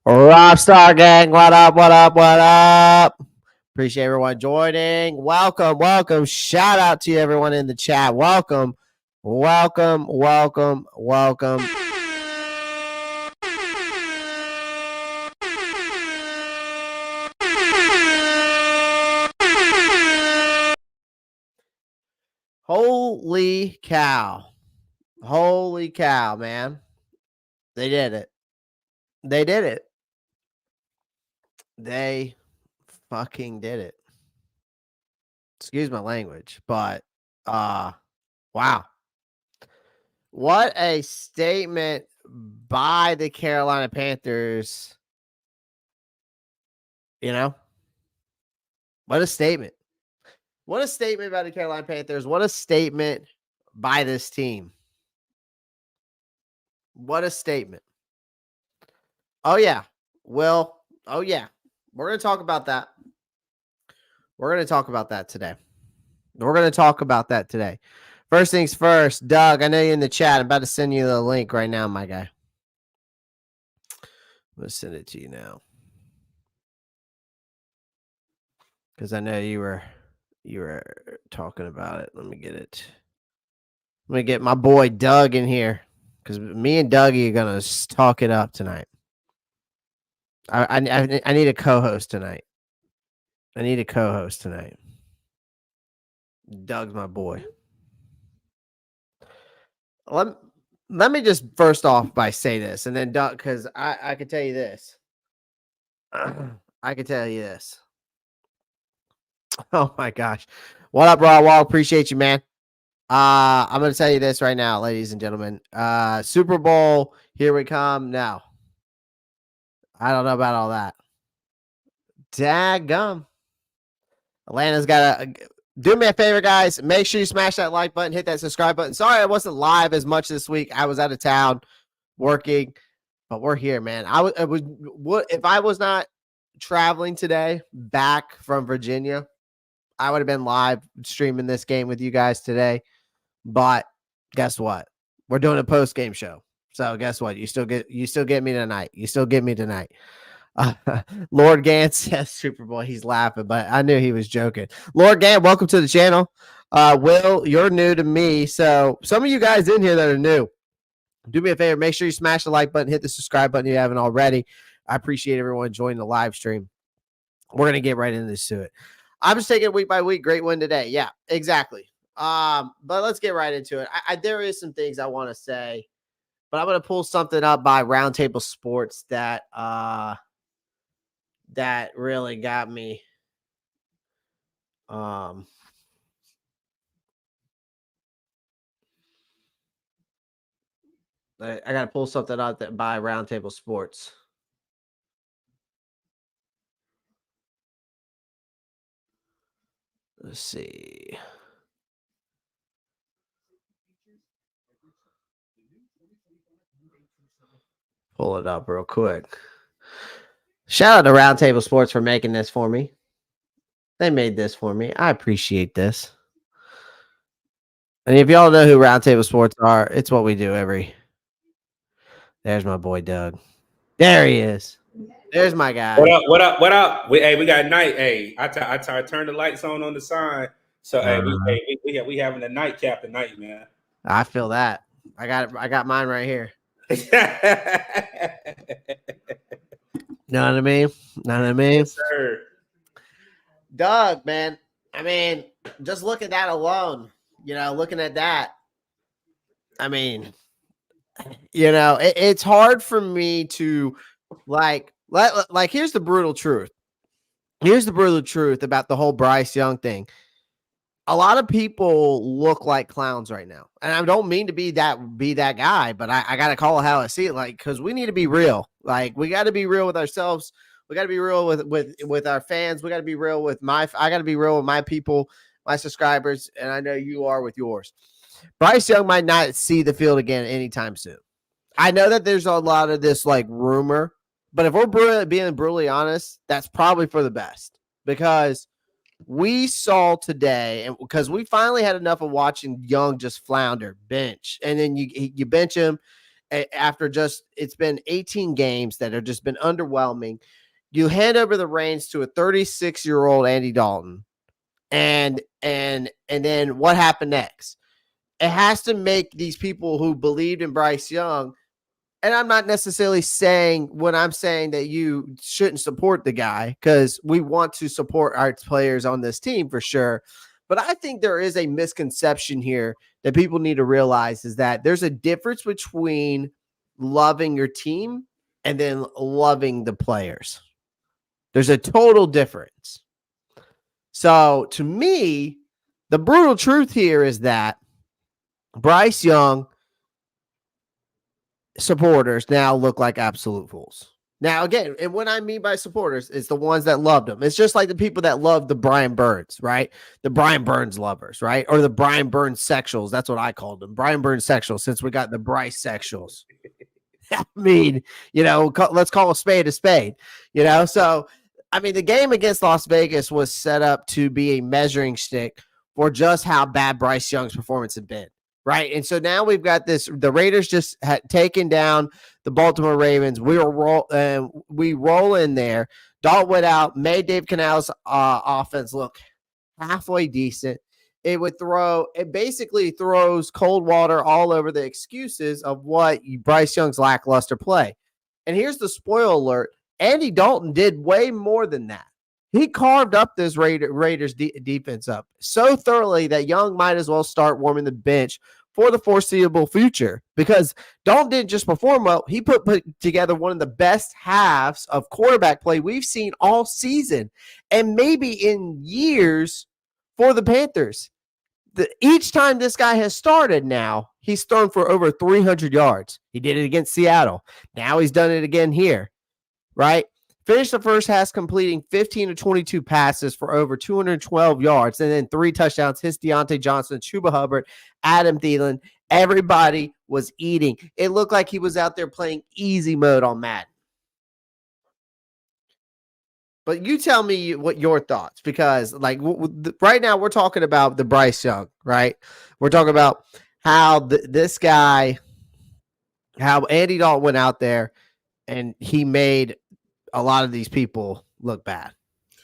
Ropp Star Gang, what up, what up, what up? Appreciate everyone joining. Welcome. Shout out to everyone in the chat. Welcome. Holy cow, man. They did it. They fucking did it. Excuse my language, but wow. What a statement by the Carolina Panthers. You know? What a statement. What a statement by the Carolina Panthers. What a statement by this team. What a statement. Oh, yeah. Well, oh, yeah. We're going to talk about that. We're going to talk about that today. First things first, Doug, I know you're in the chat. I'm about to send you the link right now, my guy. I'm going to send it to you now. Because I know you were talking about it. Let me get it. I'm going to get my boy Doug in here. Because me and Dougie are going to talk it up tonight. I need a co-host tonight. Doug's my boy. Let me just first off by say this, and then Doug, because I can tell you this. Oh my gosh. What up, Raw Wall? Appreciate you, man. I'm gonna tell you this right now, ladies and gentlemen. Super Bowl, here we come. Now, I don't know about all that. Daggum. Atlanta's got to do me a favor, guys. Make sure you smash that like button, hit that subscribe button. Sorry I wasn't live as much this week. I was out of town working, but we're here, man. If I was not traveling today back from Virginia, I would have been live streaming this game with you guys today. But guess what? We're doing a post-game show. So guess what? You still get me tonight. Lord Gant says Super Bowl. He's laughing, but I knew he was joking. Lord Gant, welcome to the channel. Will, you're new to me. So some of you guys in here that are new, do me a favor. Make sure you smash the like button, hit the subscribe button if you haven't already. I appreciate everyone joining the live stream. We're going to get right into this to it. I'm just taking it week by week. Great win today. Yeah, exactly. But let's get right into it. There is some things I want to say, but I'm going to pull something up by Roundtable Sports that really got me. I got to pull something out that by Roundtable Sports. Let's see. Pull it up real quick. Shout out to Roundtable Sports for making this for me. They made this for me. I appreciate this. And if y'all know who Roundtable Sports are, it's what we do every. There's my boy Doug. There he is. There's my guy. What up? We got night. Hey, I turned the lights on the sign. So we having a nightcap tonight, man. I feel that. I got mine right here. Know what I mean? Yes, sir. Doug, man. I mean, just look at that alone. Looking at that. I mean, it's hard for me to like here's the brutal truth. Here's the brutal truth about the whole Bryce Young thing. A lot of people look like clowns right now. And I don't mean to be that guy, but I got to call it how I see it. Like, because we need to be real. Like, we got to be real with ourselves. We got to be real with our fans. We got to be real with I got to be real with my people, my subscribers. And I know you are with yours. Bryce Young might not see the field again anytime soon. I know that there's a lot of this like rumor, but if we're being brutally honest, that's probably for the best, because we saw today, and because we finally had enough of watching Young just flounder, bench, and then you bench him, after it's been 18 games that have just been underwhelming. You hand over the reins to a 36-year-old Andy Dalton, and then what happened next? It has to make these people who believed in Bryce Young, and I'm not necessarily saying when I'm saying that you shouldn't support the guy, because we want to support our players on this team for sure. But I think there is a misconception here that people need to realize, is that there's a difference between loving your team and then loving the players. There's a total difference. So to me, the brutal truth here is that Bryce Young supporters now look like absolute fools. Now, again, and what I mean by supporters is the ones that loved him. It's just like the people that love the Brian Burns, right? The Brian Burns lovers, right? Or the Brian Burns sexuals. That's what I called them. Brian Burns sexuals, since we got the Bryce sexuals. I mean, let's call a spade a spade, So, I mean, the game against Las Vegas was set up to be a measuring stick for just how bad Bryce Young's performance had been, right? And so now we've got this. The Raiders just had taken down the Baltimore Ravens. We roll in there. Dalton went out, made Dave Canales' offense look halfway decent. It basically throws cold water all over the excuses of what Bryce Young's lackluster play. And here's the spoiler alert. Andy Dalton did way more than that. He carved up this Raiders defense up so thoroughly that Young might as well start warming the bench for the foreseeable future, because Dalton didn't just perform well. He put together one of the best halves of quarterback play we've seen all season, and maybe in years for the Panthers. Each time this guy has started now, he's thrown for over 300 yards. He did it against Seattle. Now he's done it again here, right? Finished the first half completing 15 to 22 passes for over 212 yards, and then 3 touchdowns. His Deontay Johnson, Chuba Hubbard, Adam Thielen. Everybody was eating. It looked like he was out there playing easy mode on Madden. But you tell me what your thoughts, because right now we're talking about the Bryce Young, right? We're talking about how this guy, how Andy Dalton went out there and he made a lot of these people look bad.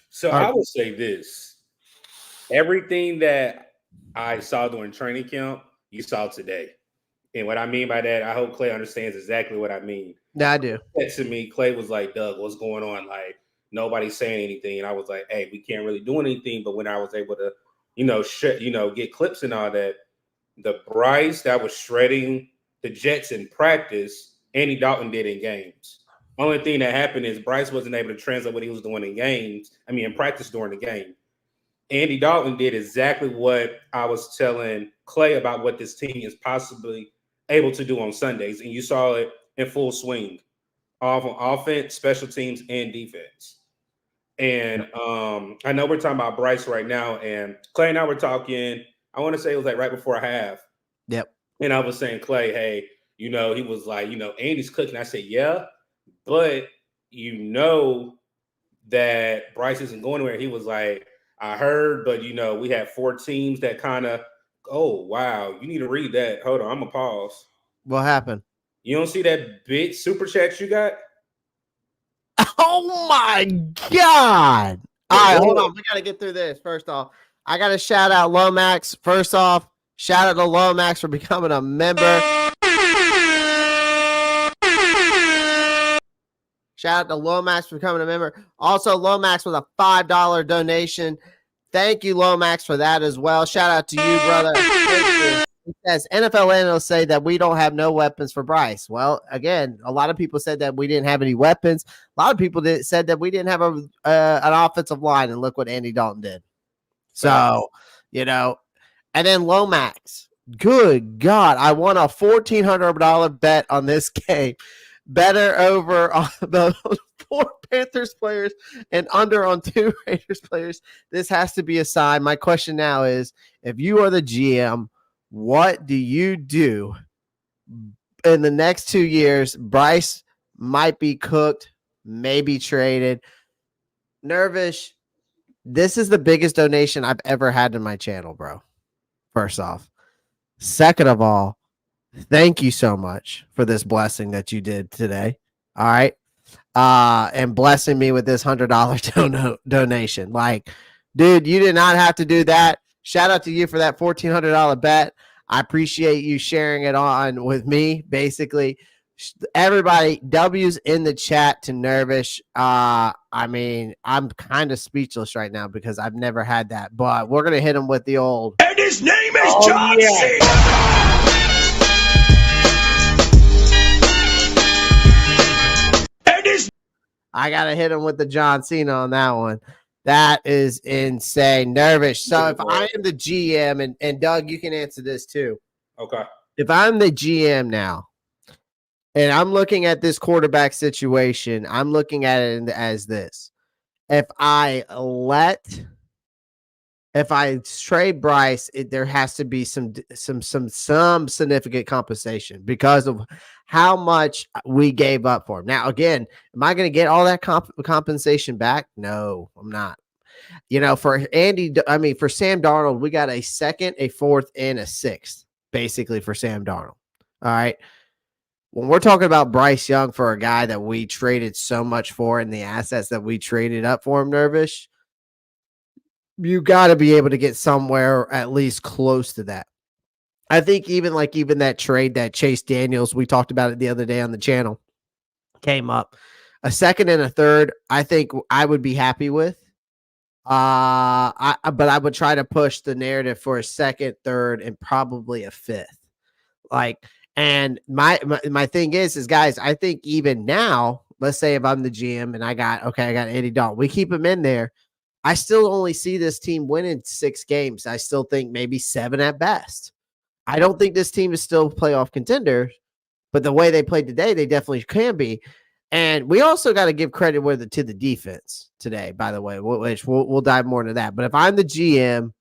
So I would say this: everything that I saw during training camp, you saw today. And what I mean by that, I hope Clay understands exactly what I mean. Yeah, I do. To me, Clay was like, "Doug, what's going on? Like, nobody's saying anything." And I was like, "Hey, we can't really do anything." But when I was able to, get clips and all that, the Bryce that was shredding the Jets in practice, Andy Dalton did in games. Only thing that happened is Bryce wasn't able to translate what he was doing in practice during the game. Andy Dalton did exactly what I was telling Clay about what this team is possibly able to do on Sundays. And you saw it in full swing off on offense, special teams, and defense. And I know we're talking about Bryce right now, and Clay and I were talking, I want to say it was like right before half. Yep. And I was saying, Clay, hey, he was like, Andy's cooking. I said, yeah, but that Bryce isn't going anywhere. He was like, I heard, but we had 4 teams that kind of, oh, wow, you need to read that. Hold on, I'm going to pause. What happened? You don't see that big super chat you got? Oh my God. All right, hold on. We got to get through this. First off, I got to shout out Lomax. First off, shout out to Lomax for becoming a member. Shout out to Lomax for becoming a member. Also, Lomax with a $5 donation. Thank you, Lomax, for that as well. Shout out to you, brother. It says NFL analysts say that we don't have no weapons for Bryce. Well, again, a lot of people said that we didn't have any weapons. A lot of people said that we didn't have an offensive line, and look what Andy Dalton did. So, and then Lomax. Good God, I won a $1,400 bet on this game. Better over on the 4 Panthers players and under on 2 Raiders players. This has to be a sign. My question now is, if you are the GM, what do you do in the next 2 years? Bryce might be cooked, maybe traded. Nervous. This is the biggest donation I've ever had in my channel, bro. First off. Second of all, thank you so much for this blessing that you did today. All right. And blessing me with this $100 donation. Like, dude, you did not have to do that. Shout out to you for that $1,400 bet. I appreciate you sharing it on with me. Basically, everybody, W's in the chat to Nervous. I mean, I'm kind of speechless right now because I've never had that, but we're gonna hit him with the old. And his name is John C. I gotta hit him with the John Cena on that one. That is insane. Nervous. So if I am the GM, and Doug, you can answer this too. Okay. If I'm the GM now, and I'm looking at this quarterback situation, I'm looking at it as this. If I trade Bryce, there has to be some significant compensation because of how much we gave up for him. Now, again, am I going to get all that compensation back? No, I'm not. For Sam Darnold, we got a second, a fourth, and a sixth, basically for Sam Darnold. All right. When we're talking about Bryce Young for a guy that we traded so much for and the assets that we traded up for him, Nervous, you got to be able to get somewhere at least close to that. I think even that trade that Chase Daniels, we talked about it the other day on the channel, came up. A second and a third, I think I would be happy with. But I would try to push the narrative for a second, third, and probably a fifth. And my thing is guys, I think even now, let's say if I'm the GM and I got Andy Dalton, we keep him in there. I still only see this team winning 6 games. I still think maybe 7 at best. I don't think this team is still a playoff contender, but the way they played today, they definitely can be. And we also got to give credit to the defense today, by the way, which we'll dive more into that. But if I'm the GM,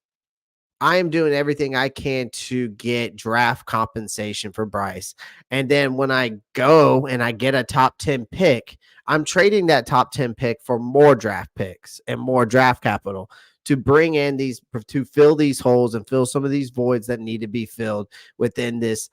I am doing everything I can to get draft compensation for Bryce. And then when I go and I get a top 10 pick, I'm trading that top 10 pick for more draft picks and more draft capital to bring in to fill these holes and fill some of these voids that need to be filled within this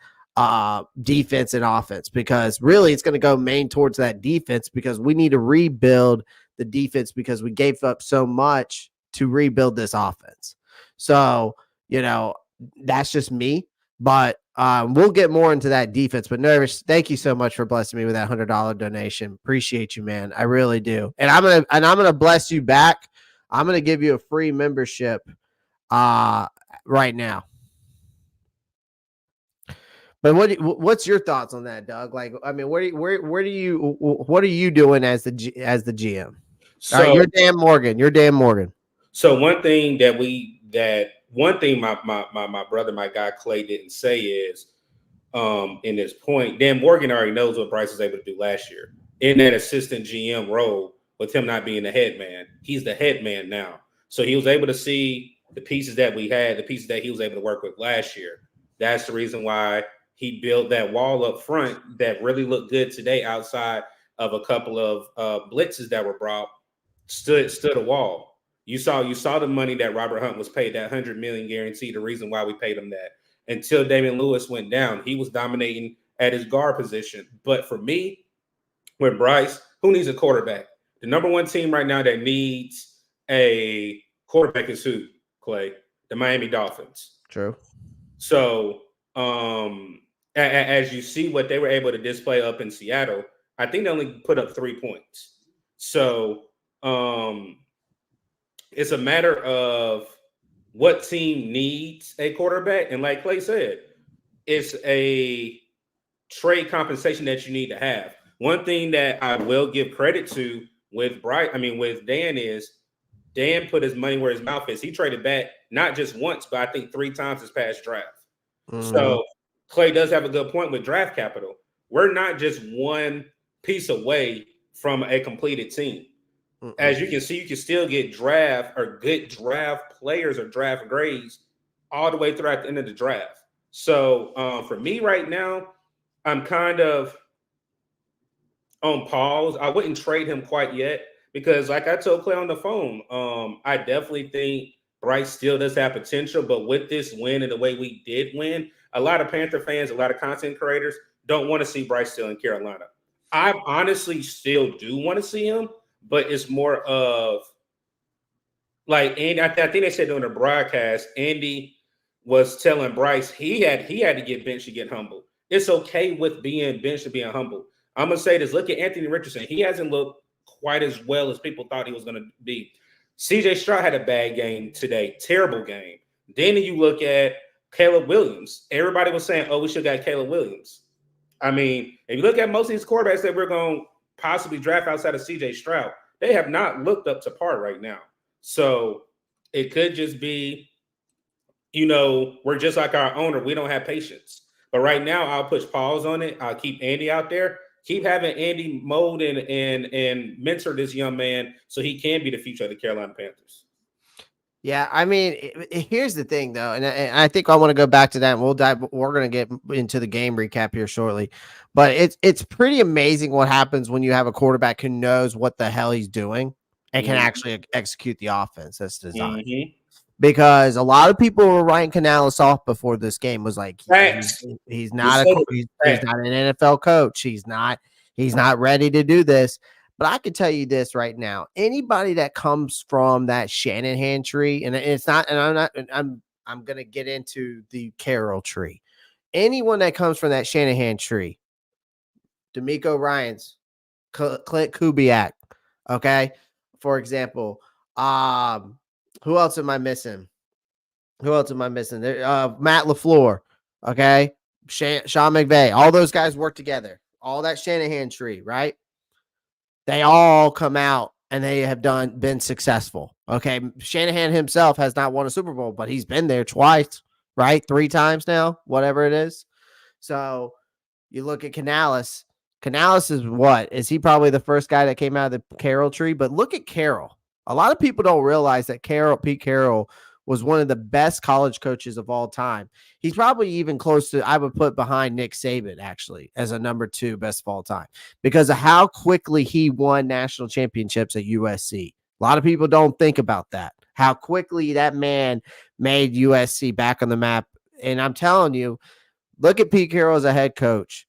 defense and offense, because really it's going to go main towards that defense, because we need to rebuild the defense because we gave up so much to rebuild this offense. So, that's just me, but we'll get more into that defense. But Nervous, thank you so much for blessing me with that $100 donation. Appreciate you, man. I really do. And I'm gonna bless you back. I'm gonna give you a free membership right now. But what's your thoughts on that, Doug? What are you doing as the GM? So all right, you're Dan Morgan. So one thing my brother, my guy Clay, didn't say is in this point, Dan Morgan already knows what Bryce was able to do last year in that assistant GM role with him not being the head man. He's the head man now. So he was able to see the pieces that we had, the pieces that he was able to work with last year. That's the reason why he built that wall up front that really looked good today outside of a couple of blitzes that were brought, stood a wall. You saw the money that Robert Hunt was paid, that $100 million guarantee. The reason why we paid him that, until Damian Lewis went down, he was dominating at his guard position. But for me, with Bryce, who needs a quarterback? The number one team right now that needs a quarterback is who, Clay? The Miami Dolphins. True. So as you see what they were able to display up in Seattle, I think they only put up 3 points. So it's a matter of what team needs a quarterback. And like Clay said, it's a trade compensation that you need to have. One thing that I will give credit to with Dan is Dan put his money where his mouth is. He traded back not just once, but I think 3 times this past draft. Mm-hmm. So Clay does have a good point with draft capital. We're not just one piece away from a completed team. Mm-mm. As you can see, you can still get good draft players or draft grades all the way throughout the end of the draft. So for me right now, I'm kind of on pause. I wouldn't trade him quite yet because, like I told Clay on the phone, I definitely think Bryce still does have potential. But with this win and the way we did win, a lot of Panther fans, a lot of content creators don't want to see Bryce still in Carolina. I honestly still do want to see him, but it's more of like, and I think they said during the broadcast, Andy was telling Bryce he had to get benched to get humble. It's okay with being benched to being humble. I'm gonna say this. Look at Anthony Richardson. He hasn't looked quite as well as people thought he was gonna be. CJ Stroud had a bad game today, terrible game. Then you look at Caleb Williams. Everybody was saying, "Oh, we should have got Caleb Williams." I mean, if you look at most of these quarterbacks that we're going to possibly draft outside of CJ Stroud, they have not looked up to par right now. So it could just be, we're just like our owner. We don't have patience. But right now, I'll push pause on it. I'll keep Andy out there. Keep having Andy mold and mentor this young man so he can be the future of the Carolina Panthers. Yeah, I mean, here's the thing, though, and I think I want to go back to that. And we're going to get into the game recap here shortly, but it's pretty amazing what happens when you have a quarterback who knows what the hell he's doing and can actually execute the offense that's designed. Because a lot of people were writing Canales off before this game. Was like, he's not an NFL coach. He's not ready to do this. But I can tell you this right now: anybody that comes from that Shanahan tree, and it's not, and I'm gonna get into the Carroll tree. Anyone that comes from that Shanahan tree, D'Amico Ryans, Clint Kubiak, okay, for example, who else am I missing? Matt LaFleur, okay, Sean McVay, all those guys work together. All that Shanahan tree, right? They all come out and they have been successful. Okay. Shanahan himself has not won a Super Bowl, but he's been there twice, right? 3 times now, whatever it is. So you look at Canales. Canales is what? Is he probably the first guy that came out of the Carroll tree? But look at Carroll. A lot of people don't realize that Pete Carroll was one of the best college coaches of all time. He's probably even close to, I would put behind Nick Saban, actually, as a number 2 best of all time because of how quickly he won national championships at USC. A lot of people don't think about that, how quickly that man made USC back on the map. And I'm telling you, look at Pete Carroll as a head coach.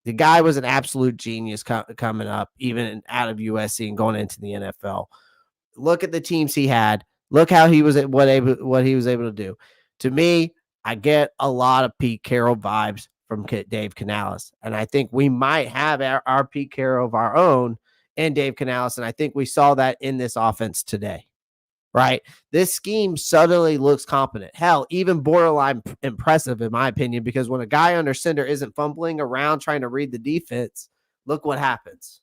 The guy was an absolute genius coming up, even out of USC and going into the NFL. Look at the teams he had. Look how he was what he was able to do. To me, I get a lot of Pete Carroll vibes from Dave Canales, and I think we might have our Pete Carroll of our own in Dave Canales, and I think we saw that in this offense today. Right, this scheme suddenly looks competent. Hell, even borderline impressive in my opinion, because when a guy under center isn't fumbling around trying to read the defense, look what happens.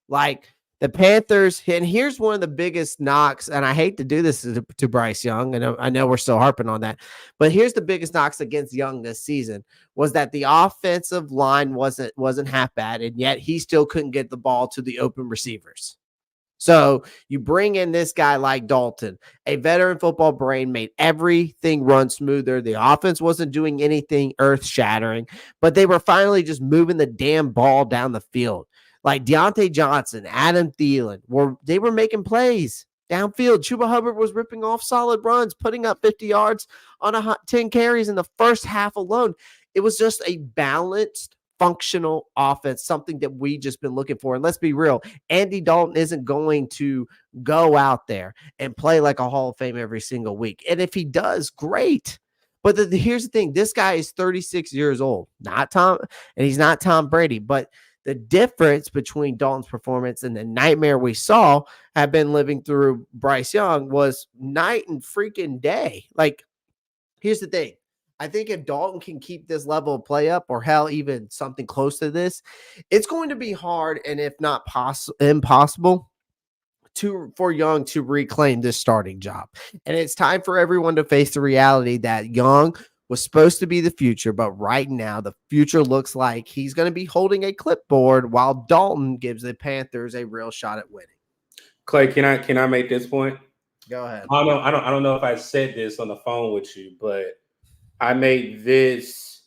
Like. The Panthers, and here's one of the biggest knocks, and I hate to do this to Bryce Young, and I know we're still harping on that, but here's the biggest knocks against Young this season was that the offensive line wasn't half bad, and yet he still couldn't get the ball to the open receivers. So you bring in this guy like Dalton, a veteran football brain, made everything run smoother. The offense wasn't doing anything earth-shattering, but they were finally just moving the damn ball down the field. Like Deontay Johnson, Adam Thielen, they were making plays downfield. Chuba Hubbard was ripping off solid runs, putting up 50 yards on 10 carries in the first half alone. It was just a balanced, functional offense, something that we just been looking for. And let's be real, Andy Dalton isn't going to go out there and play like a Hall of Fame every single week. And if he does, great. But here's the thing. This guy is 36 years old, and he's not Tom Brady, but the difference between Dalton's performance and the nightmare we saw have been living through Bryce Young was night and freaking day. Like, here's the thing. I think if Dalton can keep this level of play up, or hell, even something close to this, it's going to be hard, and if not impossible, for Young to reclaim this starting job. And it's time for everyone to face the reality that Young was supposed to be the future, but right now the future looks like he's going to be holding a clipboard while Dalton gives the Panthers a real shot at winning. Clay, can I make this point? Go ahead. I don't know if I said this on the phone with you, but I made this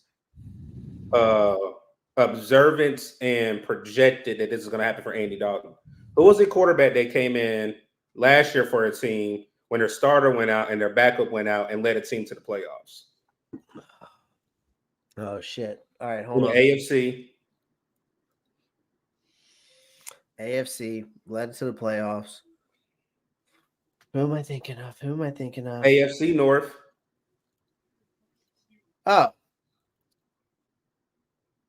observance and projected that this is going to happen for Andy Dalton. Who was the quarterback that came in last year for a team when their starter went out and their backup went out and led a team to the playoffs? Oh shit! All right, In hold the on. AFC. AFC led to the playoffs. Who am I thinking of? AFC North. Oh,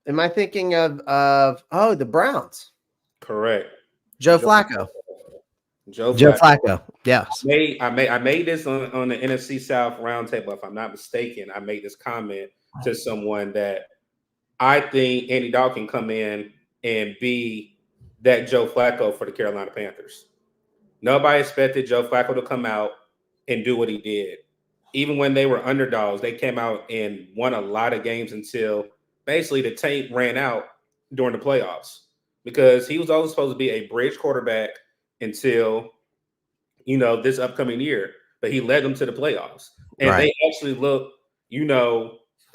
am I thinking of the Browns? Correct. Joe Flacco. Joe Joe Flacco. Flacco. Yes. I made this on the NFC South roundtable. If I'm not mistaken, I made this comment to someone that I think Andy Dalton can come in and be that Joe Flacco for the Carolina Panthers. Nobody expected Joe Flacco to come out and do what he did. Even when they were underdogs, they came out and won a lot of games until basically the tank ran out during the playoffs because he was always supposed to be a bridge quarterback until this upcoming year, but he led them to the playoffs. And Right. they actually looked,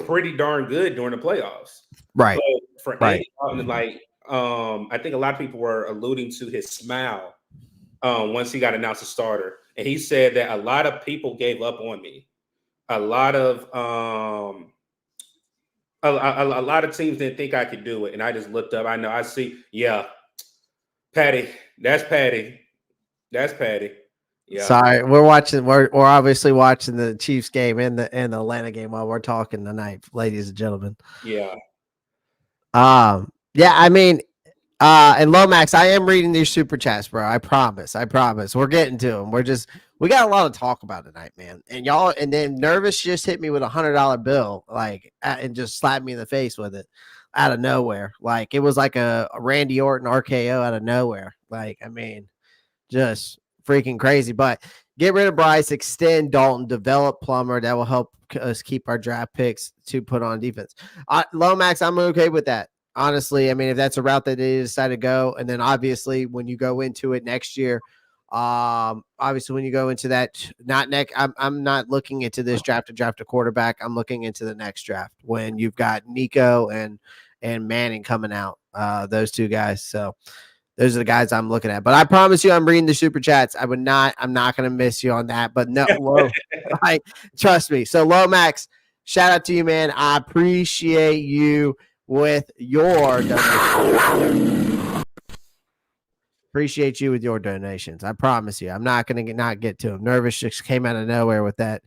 pretty darn good during the playoffs. Right. But for Right. Andy Dalton, I think a lot of people were alluding to his smile once he got announced a starter. And he said that a lot of people gave up on me. A lot of a lot of teams didn't think I could do it. And I just looked up. I see, yeah, Patty. That's Patty. That's Patty. Yeah. Sorry, we're obviously watching the Chiefs game and the Atlanta game while we're talking tonight, ladies and gentlemen. Yeah. Yeah, I mean, and Lomax, I am reading these super chats, bro. I promise. We're getting to them. We got a lot to talk about tonight, man. And y'all, and then Nervous just hit me with $100 bill, and just slapped me in the face with it out of nowhere. Like it was like a Randy Orton RKO out of nowhere. Like, I mean, just freaking crazy. But get rid of Bryce, extend Dalton, develop Plummer. That will help us keep our draft picks to put on defense. Lomax, I'm okay with that. Honestly, I mean, if that's a route that they decide to go, and then obviously when you go into it next year, obviously when you go into that, I'm not looking into this draft to draft a quarterback. I'm looking into the next draft when you've got Nico and Manning coming out, those two guys. So those are the guys I'm looking at. But I promise you, I'm reading the super chats. I'm not going to miss you on that. But no, trust me. So Lomax, shout out to you, man. I appreciate you with your donations. Appreciate you with your donations. I promise you, I'm not going to not get to them. Nervous just came out of nowhere with that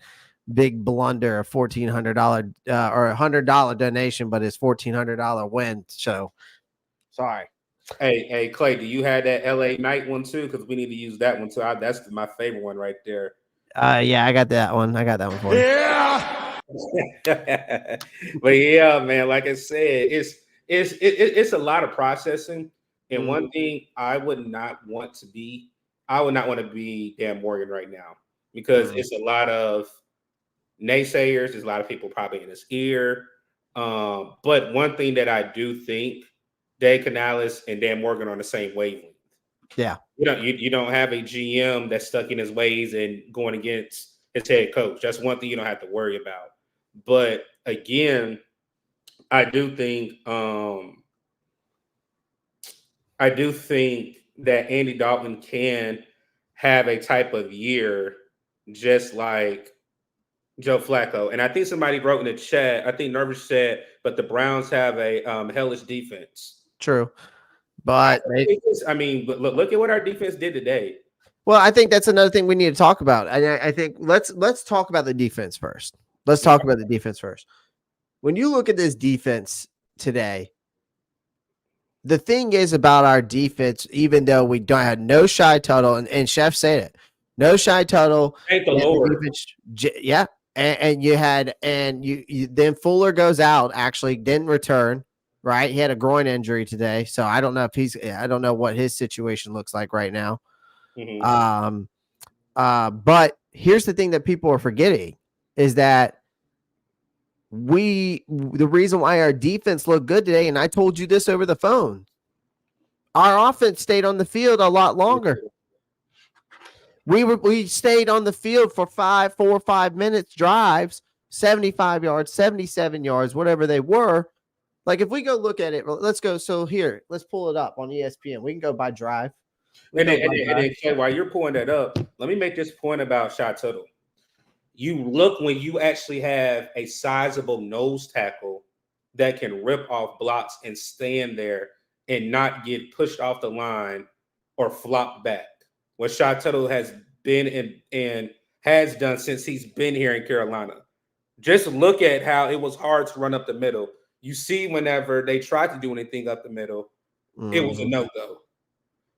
big blunder, a $1,400 or $100 donation, but it's $1,400 win. So sorry. Hey, Clay, do you have that LA Knight one too? Because we need to use that one too. That's my favorite one right there. Yeah, I got that one. For you. Yeah. But yeah, man, like I said, it's a lot of processing. And one thing I would not want to be Dan Morgan right now because it's a lot of naysayers. There's a lot of people probably in his ear. But one thing that I do think Dave Canales and Dan Morgan are on the same wavelength. Yeah. You don't have a GM that's stuck in his ways and going against his head coach. That's one thing you don't have to worry about. But again, I do think that Andy Dalton can have a type of year just like Joe Flacco. And I think somebody wrote in the chat, I think Nervous said, but the Browns have a hellish defense. True. But but look at what our defense did today. Well, I think that's another thing we need to talk about. And I think let's talk about the defense first. Let's talk about the defense first. When you look at this defense today, the thing is about our defense, even though we don't have no Shy Tuttle, and Chef said it, no Shy Tuttle. Thank the Lord. Yeah. And you had, and you then Fuller goes out, actually didn't return. Right. He had a groin injury today. So I don't know if I don't know what his situation looks like right now. Mm-hmm. But here's the thing that people are forgetting is that the reason why our defense looked good today, and I told you this over the phone, our offense stayed on the field a lot longer. We stayed on the field for 4 or 5 minutes drives, 75 yards, 77 yards, whatever they were. Like if we go look at it, let's go. So here, let's pull it up on ESPN. We can go by drive. And then while you're pulling that up, let me make this point about Shy Tuttle. You look when you actually have a sizable nose tackle that can rip off blocks and stand there and not get pushed off the line or flop back. What Shot Tuttle has been and has done since he's been here in Carolina. Just look at how it was hard to run up the middle. You see, whenever they tried to do anything up the middle, it was a no-go.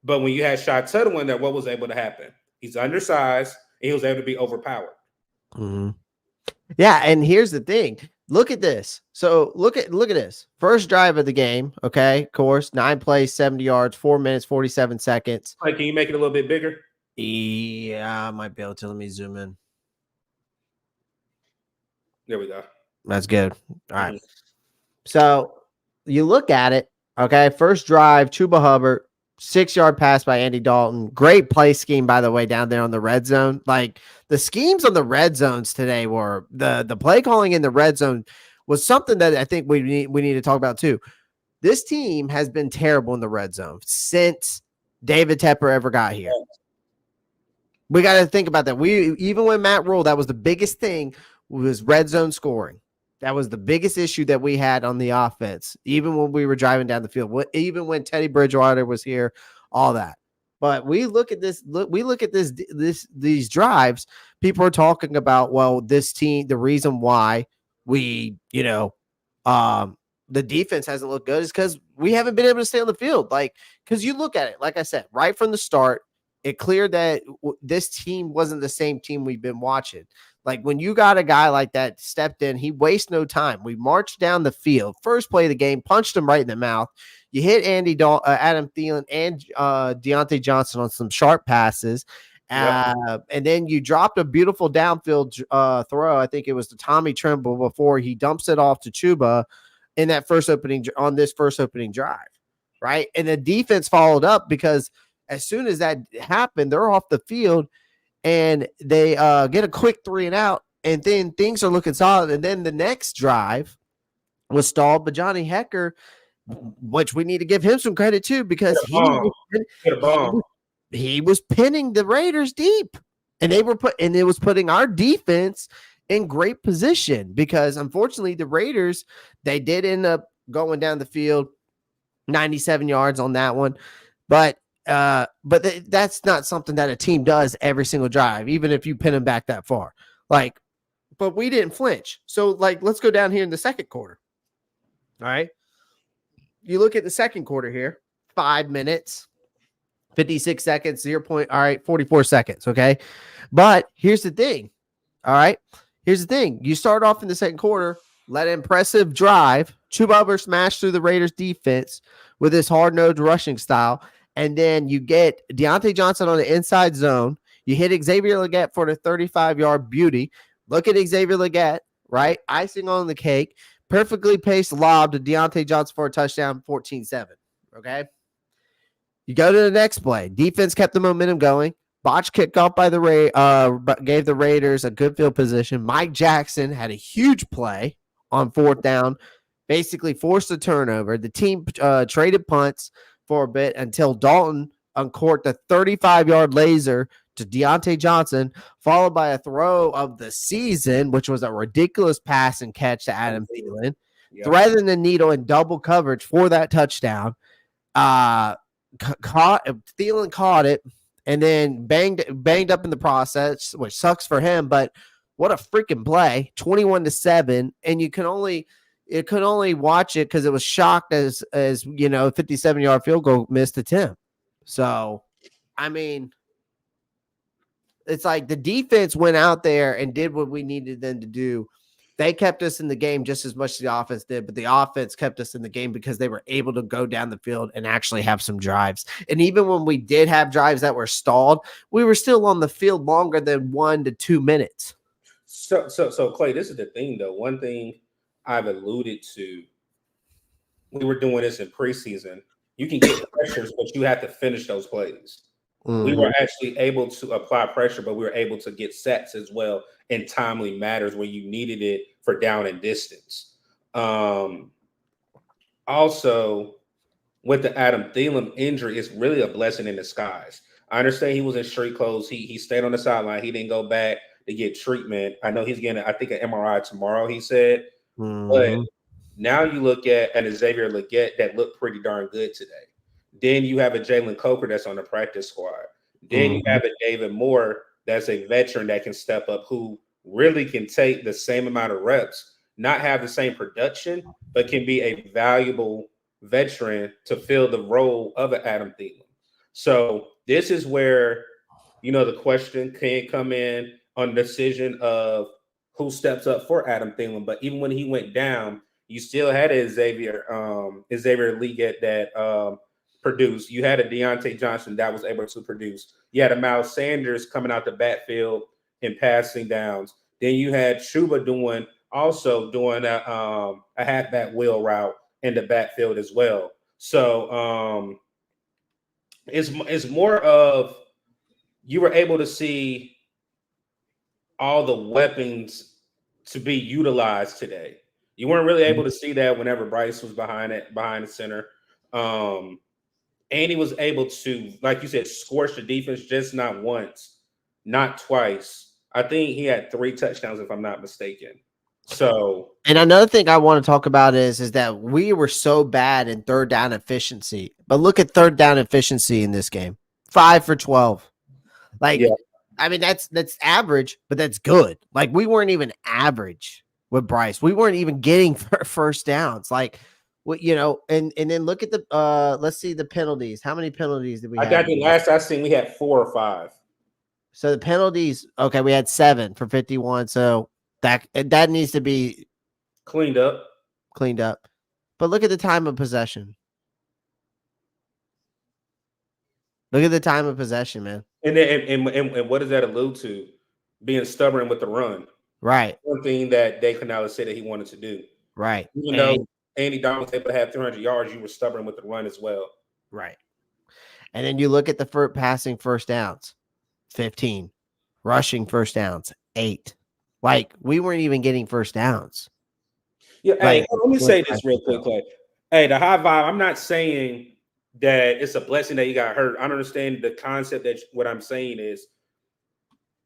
But when you had Shot Tuttle in there, what was able to happen? He's undersized, and he was able to be overpowered. Yeah, and here's the thing. Look at this. So look at this. First drive of the game, okay? Of course, 9 plays, 70 yards, 4 minutes, 47 seconds. Like, can you make it a little bit bigger? Yeah, I might be able to. Let me zoom in. There we go. That's good. All right. So you look at it, okay? First drive, Chuba Hubbard, 6-yard pass by Andy Dalton. Great play scheme, by the way, down there on the red zone. Like, the schemes on the red zones today were the play calling in the red zone was something that I think we need to talk about too. This team has been terrible in the red zone since David Tepper ever got here. We got to think about that. Even when Matt ruled, that was the biggest thing was red zone scoring. That was the biggest issue that we had on the offense, even when we were driving down the field, even when Teddy Bridgewater was here, all that. But we look at this. These drives. People are talking about, well, this team. The reason why we, the defense hasn't looked good is because we haven't been able to stay on the field. Like, because you look at it, like I said, right from the start, it cleared that this team wasn't the same team we've been watching. Like, when you got a guy like that stepped in, he wastes no time. We marched down the field. First play of the game, punched him right in the mouth. You hit Adam Thielen and Deontay Johnson on some sharp passes. And then you dropped a beautiful downfield throw. I think it was to Tommy Tremble before he dumps it off to Chuba in that first opening drive, right? And the defense followed up because as soon as that happened, they're off the field. And they get a quick 3 and out, and then things are looking solid. And then the next drive was stalled, but Johnny Hecker, which we need to give him some credit too, because he was pinning the Raiders deep, and it was putting our defense in great position because unfortunately the Raiders, they did end up going down the field 97 yards on that one, but that's not something that a team does every single drive, even if you pin them back that far. Like, but we didn't flinch. So, like, let's go down here in the second quarter. All right. You look at the second quarter here, 5 minutes, 56 seconds, 44 seconds. Okay. But here's the thing. All right. Here's the thing. You start off in the second quarter, let an impressive drive. Chuba Hubbard smashed through the Raiders defense with his hard-nosed rushing style. And then you get Deontay Johnson on the inside zone. You hit Xavier Legette for the 35-yard beauty. Look at Xavier Legette, right? Icing on the cake. Perfectly paced lob to Deontay Johnson for a touchdown, 14-7. Okay? You go to the next play. Defense kept the momentum going. Botch kickoff by gave the Raiders a good field position. Mike Jackson had a huge play on 4th down. Basically forced a turnover. The team traded punts for a bit until Dalton uncorked a 35-yard laser to Deontay Johnson, followed by a throw of the season, which was a ridiculous pass and catch to Adam Thielen, threading the needle in double coverage for that touchdown. Thielen caught it and then banged up in the process, which sucks for him, but what a freaking play, 21-7, and you could only watch it because it was shocked as 57-yard field goal missed attempt. So, I mean, it's like the defense went out there and did what we needed them to do. They kept us in the game just as much as the offense did, but the offense kept us in the game because they were able to go down the field and actually have some drives. And even when we did have drives that were stalled, we were still on the field longer than 1 to 2 minutes. So Clay, this is the thing though. One thing I've alluded to, we were doing this in preseason. You can get pressures, but you have to finish those plays. Mm-hmm. We were actually able to apply pressure, but we were able to get sets as well in timely matters when you needed it for down and distance. Also, with the Adam Thielen injury, it's really a blessing in disguise. I understand he was in street clothes. He stayed on the sideline. He didn't go back to get treatment. I know he's getting, I think, an MRI tomorrow, he said. Mm-hmm. But Now you look at an Xavier Legette that looked pretty darn good today. Then you have a Jalen Coker that's on the practice squad. Then you have a David Moore that's a veteran that can step up, who really can take the same amount of reps, not have the same production, but can be a valuable veteran to fill the role of an Adam Thielen. So this is where, the question can come in on the decision of who steps up for Adam Thielen. But even when he went down, you still had a Xavier Legette that produced. You had a Deontay Johnson that was able to produce. You had a Miles Sanders coming out the backfield and passing downs. Then you had Chuba doing a halfback wheel route in the backfield as well. So it's more of, you were able to see all the weapons to be utilized today. You weren't really able to see that whenever Bryce was behind the center. And he was able to, like you said, scorch the defense, just not once, not twice. I think he had 3 touchdowns, if I'm not mistaken. So, and another thing I want to talk about is that we were so bad in third down efficiency. But look at third down efficiency in this game. 5 for 12. Like, yeah. I mean, that's average, but that's good. Like, we weren't even average with Bryce. We weren't even getting first downs. Like, and then look at the let's see the penalties. How many penalties did we have? I got the last I seen we had 4 or 5. So the penalties, okay, we had 7 for 51. So that needs to be cleaned up. But look at the time of possession. Look at the time of possession, man. And what does that allude to? Being stubborn with the run. Right. One thing that Dave Canales said that he wanted to do. Right. Even though Andy Dalton was able to have 300 yards, you were stubborn with the run as well. Right. And then you look at the passing first downs, 15. Rushing first downs, 8. Like, we weren't even getting first downs. Yeah, hey, let me say this real quick, Clay. Hey, the high vibe, I'm not saying that it's a blessing that you got hurt. I don't understand the concept that what I'm saying is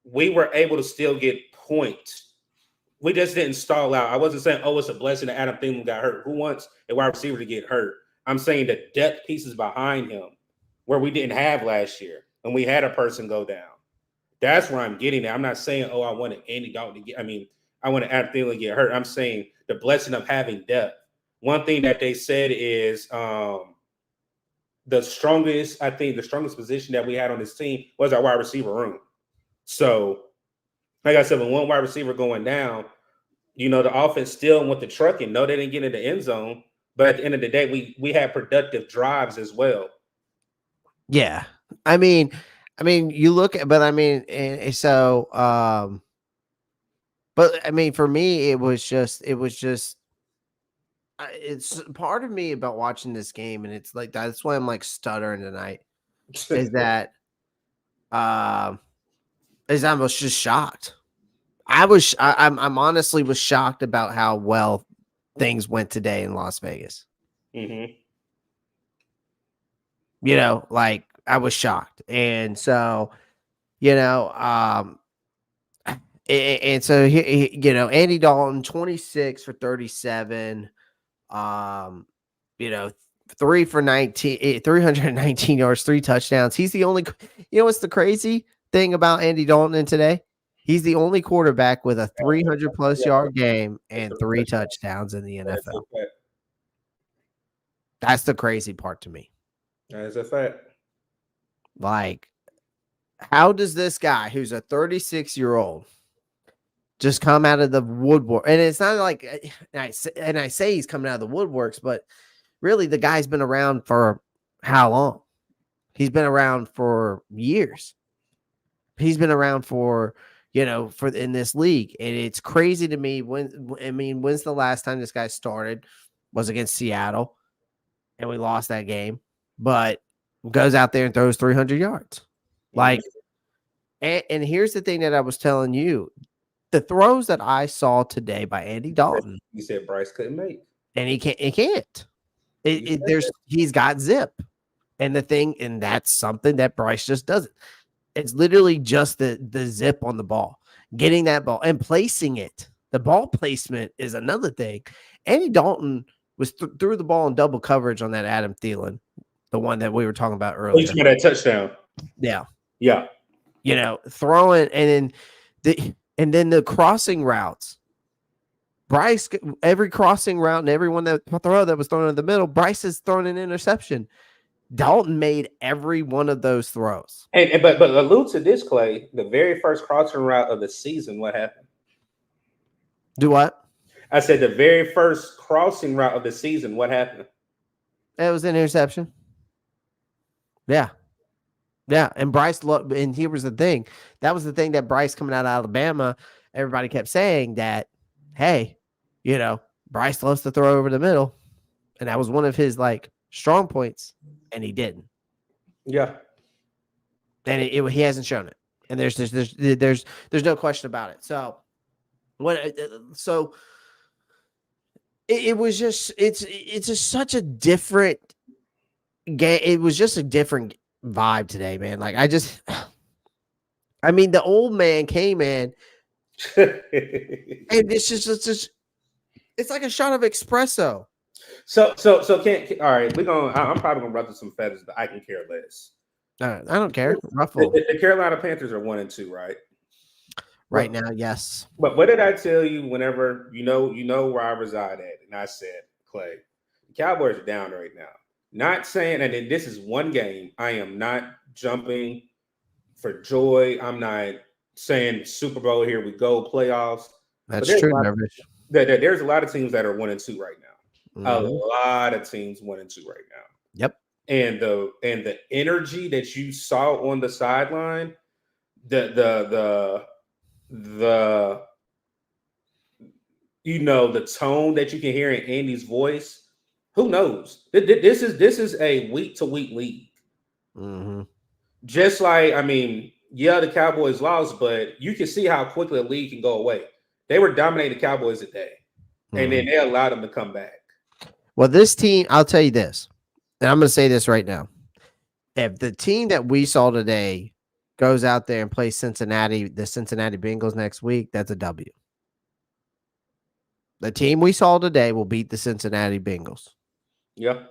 we were able to still get points. We just didn't stall out. I wasn't saying, it's a blessing that Adam Thielen got hurt. Who wants a wide receiver to get hurt? I'm saying the depth pieces behind him where we didn't have last year and we had a person go down. That's where I'm getting at. I'm not saying, I wanted Andy Dalton to I wanted Adam Thielen to get hurt. I'm saying the blessing of having depth. One thing that they said is the strongest position that we had on this team was our wide receiver room. So, like I said, when one wide receiver going down, the offense still went to trucking. No, they didn't get in the end zone. But at the end of the day, we had productive drives as well. Yeah. I mean, you look at, but I mean, and so, but I mean, for me, it's part of me about watching this game, and it's like that's why I'm like stuttering tonight. Is that I was just shocked. I'm honestly was shocked about how well things went today in Las Vegas. Mm-hmm. Like I was shocked, and so and so Andy Dalton 26 for 37. 3 for 19, 319 yards, 3 touchdowns. He's the only, what's the crazy thing about Andy Dalton today? He's the only quarterback with a 300 plus yard game and 3 touchdowns in the NFL. That's the crazy part to me. That is a fact. Like, how does this guy who's a 36-year-old just come out of the woodwork? And it's not like, I say he's coming out of the woodworks, but really the guy's been around for how long? He's been around for years. He's been around for in this league. And it's crazy to me when's the last time this guy started? Was against Seattle. And we lost that game. But goes out there and throws 300 yards. Like, and here's the thing that I was telling you. The throws that I saw today by Andy Dalton. You said Bryce couldn't make. And he can't. He's got zip. And that's something that Bryce just doesn't. It's literally just the zip on the ball. Getting that ball and placing it. The ball placement is another thing. Andy Dalton was threw the ball in double coverage on that Adam Thielen, the one that we were talking about earlier. You that touchdown. Yeah. Yeah. You know, throwing and then the crossing routes. Bryce, every crossing route and everyone that was thrown in the middle, Bryce has thrown an interception. Dalton made every one of those throws. But allude to this, Clay. The very first crossing route of the season, what happened? Do what? I said the very first crossing route of the season, what happened? It was an interception. Yeah. Yeah. And Bryce, and here was the thing. That was the thing that Bryce coming out of Alabama, everybody kept saying that, hey, you know, Bryce loves to throw over the middle. And that was one of his like strong points. And he didn't. Yeah. And he hasn't shown it. And there's no question about it. So it was just it's just such a different game. It was just a different vibe today, man. Like I mean, the old man came in and it's just it's like a shot of espresso. So all right, I'm probably gonna ruffle some feathers, but I can care less. I don't care. Ruffle. The Carolina Panthers are 1-2, right? Right now, yes. But what did I tell you whenever you know where I reside at? And I said, Clay, the Cowboys are down right now. Not saying, and this is one game. I am not jumping for joy. I'm not saying Super Bowl, here we go, playoffs. That's true, Nervish. There's a lot of teams that are 1-2 right now. Mm-hmm. A lot of teams 1-2 right now. Yep. And the energy that you saw on the sideline, the tone that you can hear in Andy's voice, who knows? This is a week-to-week league. Mm-hmm. Just like, I mean, yeah, the Cowboys lost, but you can see how quickly the league can go away. They were dominating the Cowboys today, and then they allowed them to come back. Well, this team, I'll tell you this, and I'm going to say this right now. If the team that we saw today goes out there and plays the Cincinnati Bengals next week, that's a W. The team we saw today will beat the Cincinnati Bengals. Yeah.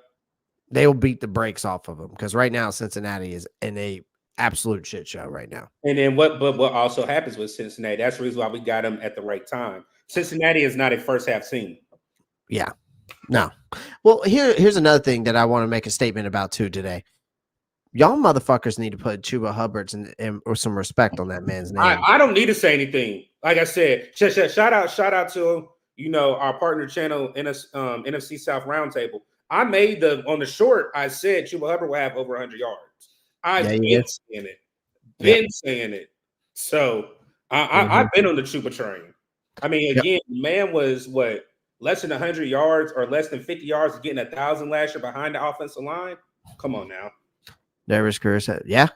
They will beat the brakes off of them because right now Cincinnati is in a absolute shit show right now. And then what also happens with Cincinnati, that's the reason why we got them at the right time. Cincinnati is not a first half team. Yeah. No. Well, here's another thing that I want to make a statement about too today. Y'all motherfuckers need to put Chuba Hubbard or some respect on that man's name. I don't need to say anything. Like I said, shout out to our partner channel, NFC South Roundtable. I made on the short, I said Chuba Hubbard will have over 100 yards. I've been saying it. So I've been on the Chuba train. I mean, again, man was what, less than 100 yards or less than 50 yards of getting 1,000 last year behind the offensive line. Come on now. Nervous Chris. Yeah.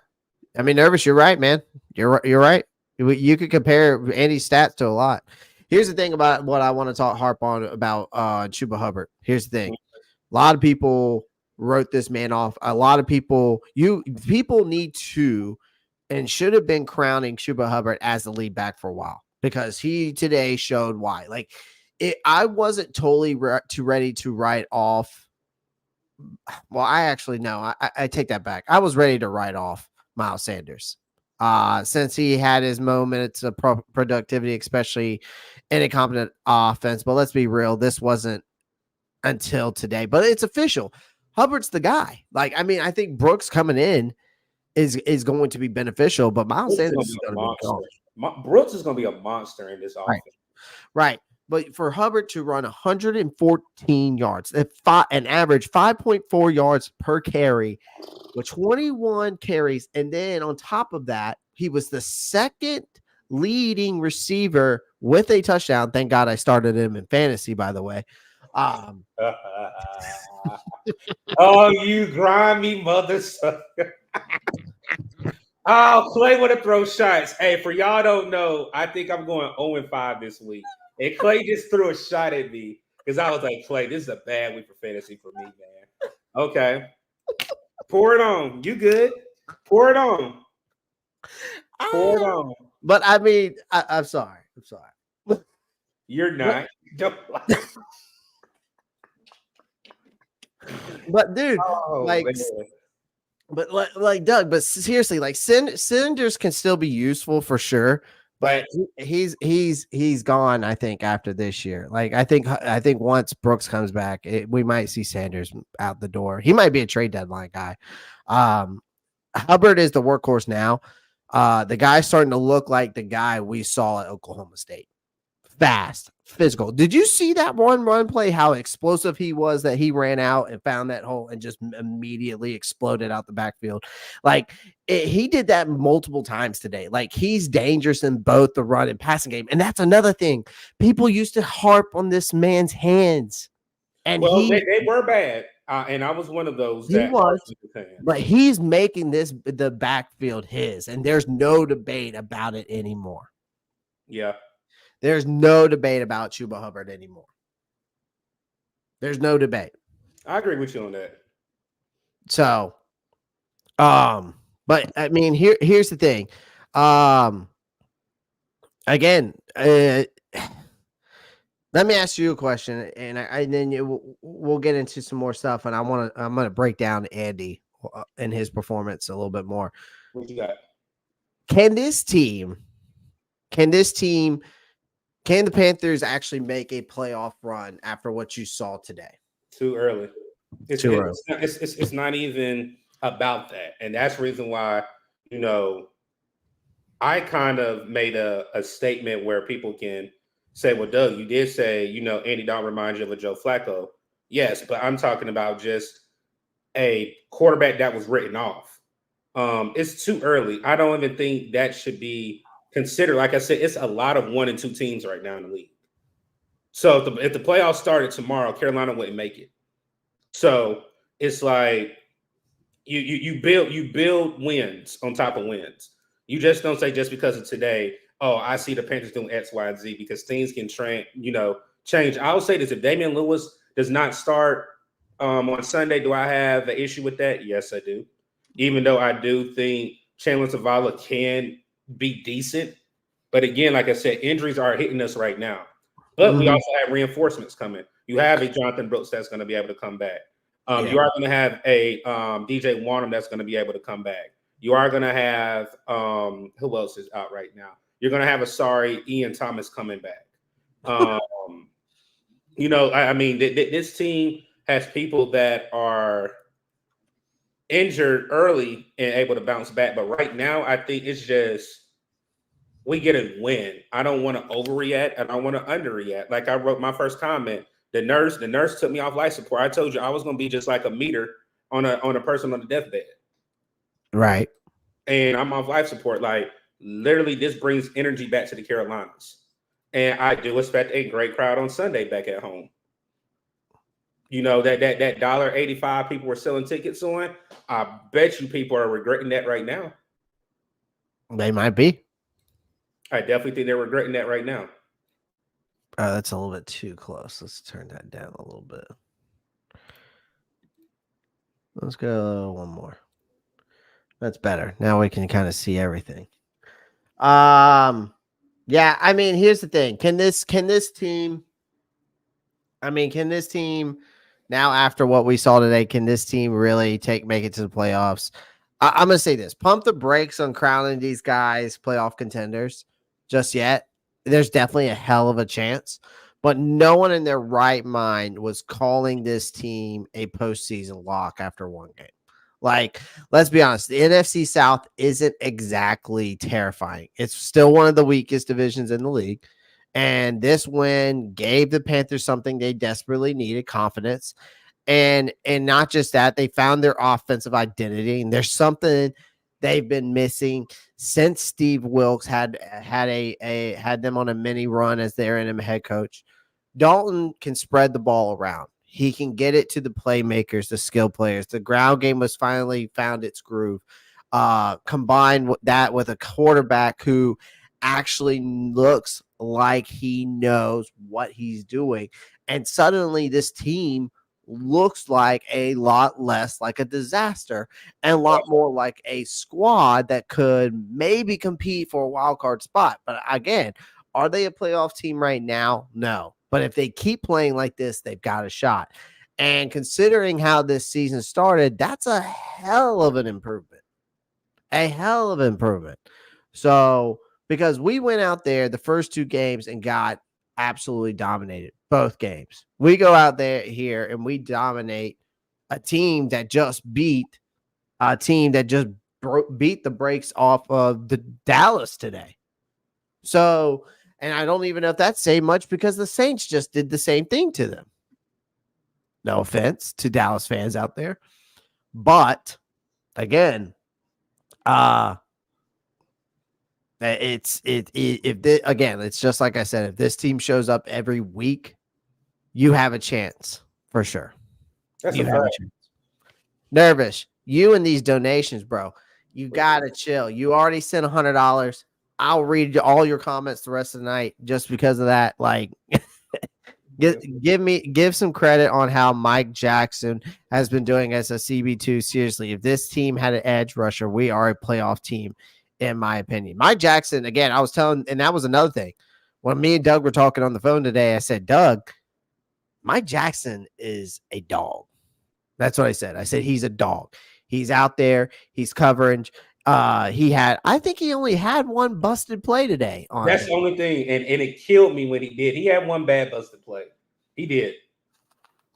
I mean, Nervous, you're right, man. You're right. You could compare Andy's stats to a lot. Here's the thing about what I want to harp on about Chuba Hubbard. Here's the thing. A lot of people wrote this man off. A lot of people need to and should have been crowning Chuba Hubbard as the lead back for a while because he today showed why. Like, I wasn't totally ready to write off. Well, I actually no, I take that back. I was ready to write off Miles Sanders since he had his moments of productivity, especially in a competent offense. But let's be real, this wasn't until today. But it's official. Hubbard's the guy. Like, I mean, I think Brooks coming in is going to be beneficial, but Miles Sanders is going to be gone. Brooks is going to be a monster in this offense. Right. But for Hubbard to run 114 yards, an average 5.4 yards per carry with 21 carries. And then on top of that, he was the second leading receiver with a touchdown. Thank God I started him in fantasy, by the way. Oh, you grimy mother sucker. Oh, Clay want to throw shots. Hey, for y'all don't know, I think I'm going 0-5 this week. And Clay just threw a shot at me because I was like, Clay, this is a bad week for fantasy for me, man. Okay. Pour it on. You good? Pour it on. Pour it on. But I mean, I'm sorry. You're not. Don't lie. But dude, Oh, like, man. but like Doug, but seriously, like Sanders can still be useful for sure. But he's gone. I think after this year, like I think once Brooks comes back, we might see Sanders out the door. He might be a trade deadline guy. Hubbard is the workhorse now. The guy's starting to look like the guy we saw at Oklahoma State. Fast, physical. Did you see that one run play? How explosive he was, that he ran out and found that hole and just immediately exploded out the backfield. Like he did that multiple times today. Like he's dangerous in both the run and passing game. And that's another thing. People used to harp on this man's hands. And they were bad. And I was one of those but he's making the backfield his, and there's no debate about it anymore. Yeah. There's no debate about Chuba Hubbard anymore. There's no debate. I agree with you on that. So, but I mean, here's the thing. Again, let me ask you a question, and then we'll get into some more stuff. And I'm gonna break down Andy and his performance a little bit more. What you got? Can the Panthers actually make a playoff run after what you saw today? Too early. It's not even about that, and that's the reason why I kind of made a statement where people can say, well, Doug, you did say, Andy Dalton reminds you of a Joe Flacco. Yes, but I'm talking about just a quarterback that was written off. It's too early. I don't even think that should be considered. Like I said, it's a lot of 1 and 2 teams right now in the league. So if the playoffs started tomorrow, Carolina wouldn't make it. So it's like you build wins on top of wins. You just don't say just because of today, oh, I see the Panthers doing X, Y, and Z, because things can change. I will say this: if Damian Lewis does not start on Sunday, do I have an issue with that? Yes, I do. Even though I do think Chandler Zavala can be decent, but again, like I said, injuries are hitting us right now. But we also have reinforcements coming. You have a Jonathan Brooks that's going to be able to come back. You are going to have a DJ Warnham that's going to be able to come back. You are going to have who else is out right now? You're going to have Ian Thomas coming back. I mean, this team has people that are injured early and able to bounce back. But right now, I think it's just we get a win. I don't want to overreact and I don't want to underreact. Like I wrote my first comment, the nurse took me off life support. I told you I was going to be just like a meter on a person on the deathbed. Right. And I'm off life support. Like literally this brings energy back to the Carolinas. And I do expect a great crowd on Sunday back at home. That $1.85 people were selling tickets on. I bet you people are regretting that right now. They might be. I definitely think they're regretting that right now. That's a little bit too close. Let's turn that down a little bit. Let's go one more. That's better. Now we can kind of see everything. Yeah, I mean, here's the thing. Can this team now, after what we saw today, can this team really make it to the playoffs? I'm going to say this. Pump the brakes on crowning these guys playoff contenders just yet. There's definitely a hell of a chance, but no one in their right mind was calling this team a postseason lock after one game. Like, let's be honest, the NFC South isn't exactly terrifying. It's still one of the weakest divisions in the league. And this win gave the Panthers something they desperately needed, confidence. And not just that, they found their offensive identity. And there's something they've been missing since Steve Wilkes had them on a mini run as their interim head coach. Dalton can spread the ball around. He can get it to the playmakers, the skill players. The ground game was finally found its groove. Combined with that with a quarterback who actually looks like he knows what he's doing. And suddenly this team looks like a lot less like a disaster and a lot more like a squad that could maybe compete for a wild card spot. But again, Are they a playoff team right now? No. But if they keep playing like this, they've got a shot. And considering how this season started, that's a hell of an improvement. A hell of an improvement. So, because we went out there the first 2 games and got absolutely dominated both games. We go out there here and we dominate a team that just beat beat the brakes off of the Dallas today. So, and I don't even know if that's saying much because the Saints just did the same thing to them. No offense to Dallas fans out there. But again, it's just like I said, if this team shows up every week, you have a chance for sure. That's You a have a fact. chance. Nervous, you and these donations, bro. You gotta chill. You already sent $100. I'll read all your comments the rest of the night just because of that. Like, give some credit on how Mike Jackson has been doing as a CB2. Seriously, if this team had an edge rusher, we are a playoff team, in my opinion. Mike Jackson, again, I was telling, and that was another thing. When me and Doug were talking on the phone today, I said, Doug, Mike Jackson is a dog. That's what I said. I said he's a dog. He's out there. He's covering. I think he only had one busted play today. That's the only thing, and it killed me when he did. He had one bad busted play. He did.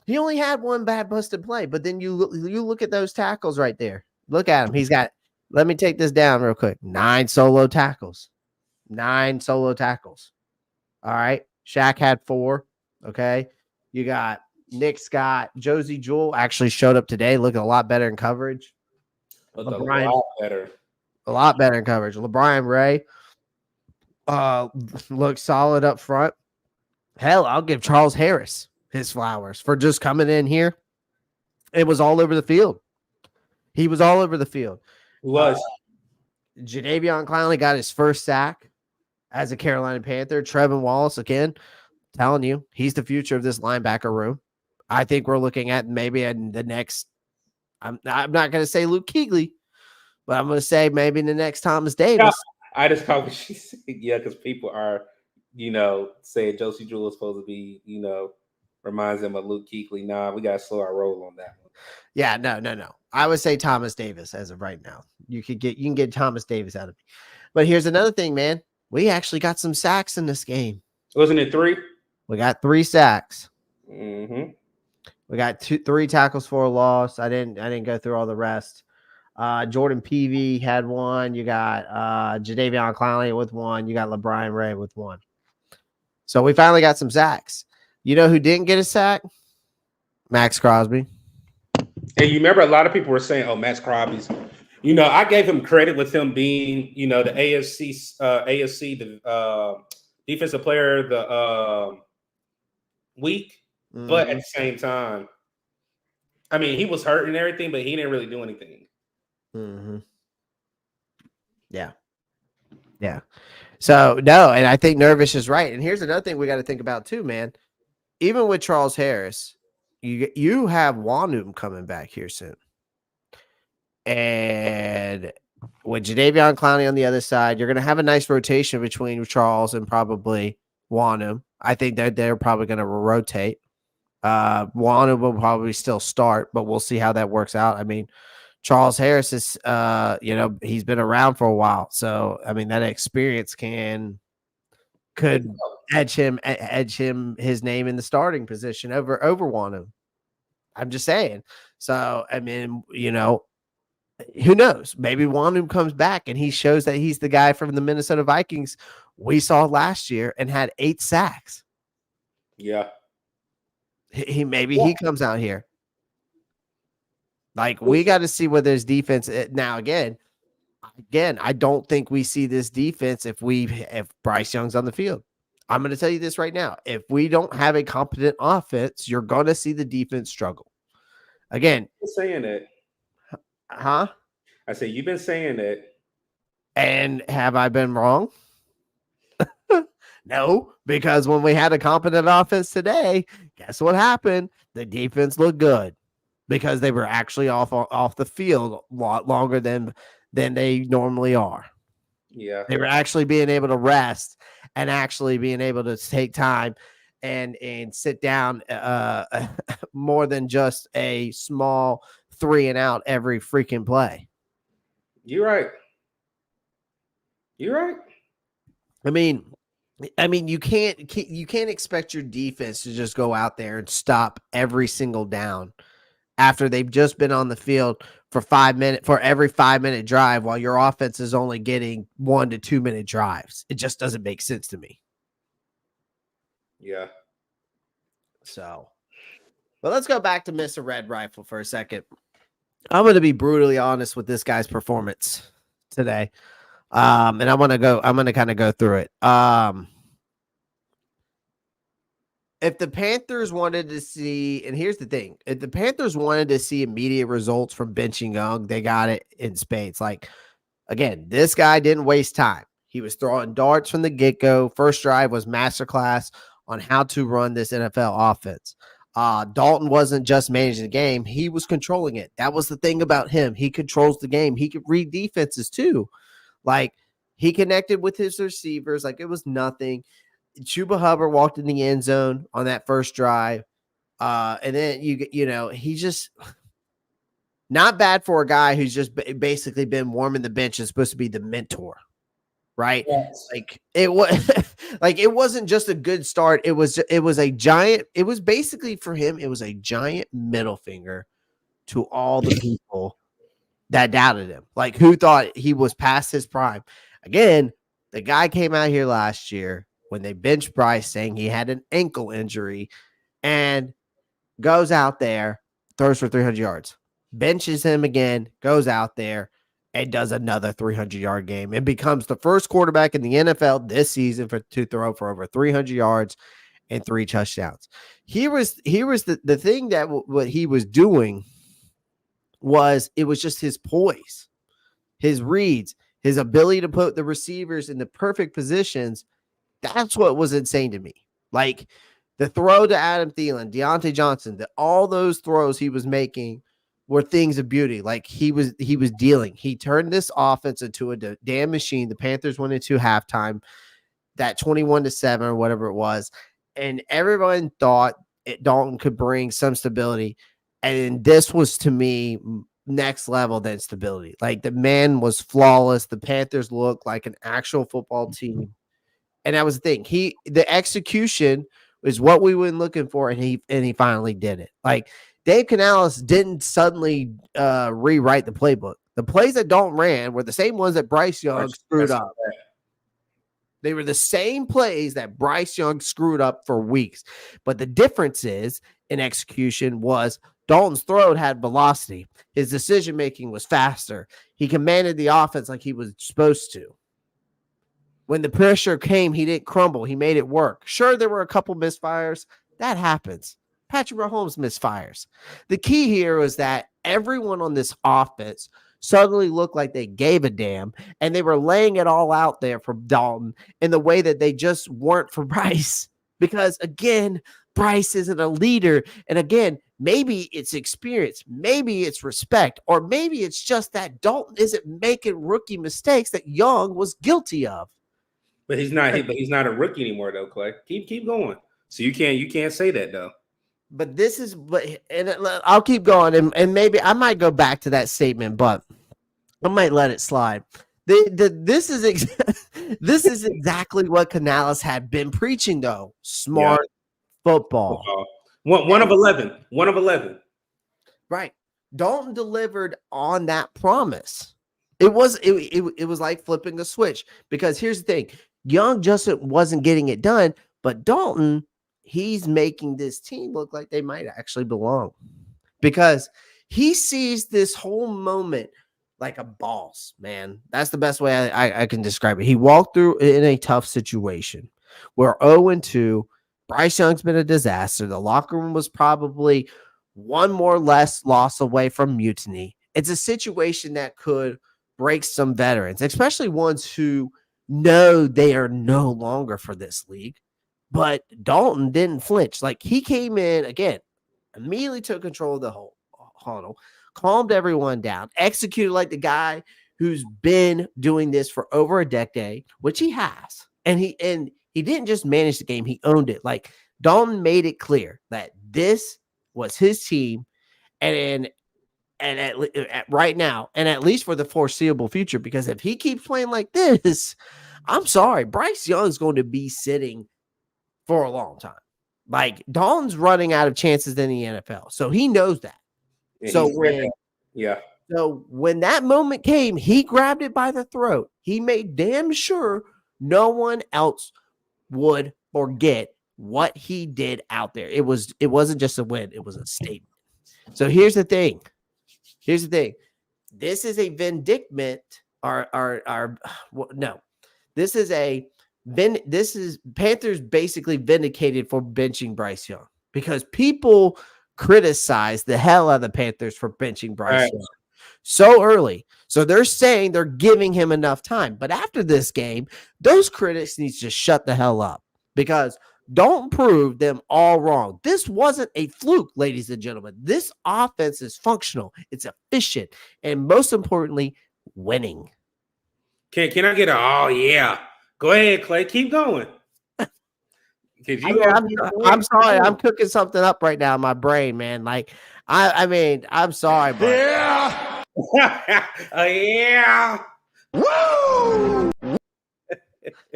He only had one bad busted play, but then you look at those tackles right there. Look at him. He's got. Let me take this down real quick. 9 solo tackles. 9 solo tackles. All right. Shaq had 4. Okay. You got Nick Scott. Josie Jewell actually showed up today, looking a lot better in coverage. A lot better. A lot better in coverage. LeBron Ray looks solid up front. Hell, I'll give Charles Harris his flowers for just coming in here. It was all over the field. He was all over the field. He was. Jadeveon Clowney got his first sack as a Carolina Panther. Trevin Wallace, again, telling you, he's the future of this linebacker room. I think we're looking at maybe in the next, I'm not going to say Luke Kuechly, but I'm going to say maybe in the next Thomas Davis. Yeah, I just caught what she said. Yeah, because people are, saying Josie Jewell is supposed to be, reminds them of Luke Kuechly. Nah, we got to slow our roll on that one. Yeah, no. I would say Thomas Davis as of right now. You can get Thomas Davis out of me. But here's another thing, man. We actually got some sacks in this game. Wasn't it 3? We got 3 sacks. Mm-hmm. We got 3 tackles for a loss. I didn't go through all the rest. Jordan Peavy had 1. You got Jadeveon Clowney with 1. You got LeBron Ray with 1. So we finally got some sacks. You know who didn't get a sack? Max Crosby. And you remember a lot of people were saying, "Oh, Max Crosby's." I gave him credit with him being, the AFC the defensive player of the week, but at the same time, I mean, he was hurt and everything, but he didn't really do anything. Mm-hmm. Yeah. So no, and I think Nervous is right. And here's another thing we got to think about too, man. Even with Charles Harris, you have Wanum coming back here soon. And with Jadeveon Clowney on the other side, you're going to have a nice rotation between Charles and probably Wanum. I think that they're probably going to rotate. Wanum will probably still start, but we'll see how that works out. I mean, Charles Harris is, he's been around for a while. So, I mean, that experience could edge him his name in the starting position over Wanum. I'm just saying. So, I mean, who knows? Maybe Wanum comes back and he shows that he's the guy from the Minnesota Vikings we saw last year and had 8 sacks. Yeah. He comes out here. Like, we got to see whether his defense now again, I don't think we see this defense if Bryce Young's on the field. I'm going to tell you this right now. If we don't have a competent offense, you're going to see the defense struggle. Again, You've been saying that. Huh? I said, you've been saying that. And have I been wrong? No, because when we had a competent offense today, guess what happened? The defense looked good because they were actually off the field a lot longer than they normally are. Yeah. They were actually being able to rest and actually being able to take time and sit down more than just a small 3 and out every freaking play. You're right. You're right. I mean, you can't expect your defense to just go out there and stop every single down after they've just been on the field for 5 minutes for every 5-minute drive while your offense is only getting 1 to 2 minute drives. It just doesn't make sense to me. Yeah. So, but let's go back to Mr. Red Rifle for a second. I'm going to be brutally honest with this guy's performance today. And I'm going to kind of go through it. If the Panthers wanted to see, and here's the thing, if the Panthers wanted to see immediate results from benching Young, they got it in spades. Like, again, this guy didn't waste time. He was throwing darts from the get-go. First drive was masterclass on how to run this NFL offense. Dalton wasn't just managing the game. He was controlling it. That was the thing about him. He controls the game. He could read defenses too. Like, he connected with his receivers like it was nothing. Chuba Hubbard walked in the end zone on that first drive. And then, he just not bad for a guy who's just basically been warming the bench and supposed to be the mentor, right? Yes. Like it was like it wasn't just a good start. It was a giant. It was basically for him. It was a giant middle finger to all the people that doubted him, like who thought he was past his prime. Again, the guy came out here last year when they benched Bryce saying he had an ankle injury and goes out there, throws for 300 yards, benches him again, goes out there and does another 300-yard game and becomes the first quarterback in the NFL this season to throw for over 300 yards and 3 touchdowns. Here was the thing that what he was doing was it was just his poise, his reads, his ability to put the receivers in the perfect positions. That's what was insane to me. Like the throw to Adam Thielen, Deontay Johnson, all those throws he was making were things of beauty. Like he was dealing. He turned this offense into a damn machine. The Panthers went into halftime, that 21-7 or whatever it was, and everyone thought Dalton could bring some stability. And this was, to me, next level than stability. Like the man was flawless. The Panthers looked like an actual football team. And that was the thing. The execution is what we were looking for, and he finally did it. Like Dave Canales didn't suddenly rewrite the playbook. The plays that Dalton ran were the same ones that Bryce Young screwed up. They were the same plays that Bryce Young screwed up for weeks. But the difference is in execution was Dalton's throw had velocity. His decision-making was faster. He commanded the offense like he was supposed to. When the pressure came, he didn't crumble. He made it work. Sure, there were a couple misfires. That happens. Patrick Mahomes misfires. The key here was that everyone on this offense suddenly looked like they gave a damn, and they were laying it all out there for Dalton in the way that they just weren't for Bryce. Because, again, Bryce isn't a leader. And, again, maybe it's experience. Maybe it's respect. Or maybe it's just that Dalton isn't making rookie mistakes that Young was guilty of. But he's not a rookie anymore, though, Clay. Keep going. So you can't say that, though. But I'll keep going, and maybe I might go back to that statement, but I might let it slide. This is exactly what Canales had been preaching, though. Smart football. 1 of 11. 1 of 11. Right. Dalton delivered on that promise. It was like flipping a switch, because here's the thing. Young just wasn't getting it done, but Dalton, he's making this team look like they might actually belong, because he sees this whole moment like a boss, man. That's the best way I can describe it. He walked through in a tough situation. We're 0-2. Bryce Young's been a disaster. The locker room was probably one more less loss away from mutiny. It's a situation that could break some veterans, especially ones who know they are no longer for this league. But Dalton didn't flinch. Like, he came in, again, immediately took control of the whole huddle, calmed everyone down, executed like the guy who's been doing this for over a decade, which he has. And he didn't just manage the game, he owned it. Like Dalton made it clear that this was his team and at right now, and at least for the foreseeable future, because if he keeps playing like this, I'm sorry, Bryce Young is going to be sitting for a long time. Like Dalton's running out of chances in the NFL, so he knows that. Yeah, So when that moment came, he grabbed it by the throat. He made damn sure no one else would forget what he did out there. It wasn't just a win, it was a statement. So here's the thing. This is a vindictment. This is Panthers basically vindicated for benching Bryce Young because people criticize the hell out of the Panthers for benching Bryce Young so early. So they're saying they're giving him enough time. But after this game, those critics need to just shut the hell up because don't prove them all wrong. This wasn't a fluke, ladies and gentlemen. This offense is functional. It's efficient. And most importantly, winning. Can I get a oh yeah? Go ahead, Clay. Keep going. I'm sorry. I'm cooking something up right now in my brain, man. Like, I'm sorry, bro. Yeah. Yeah. Woo!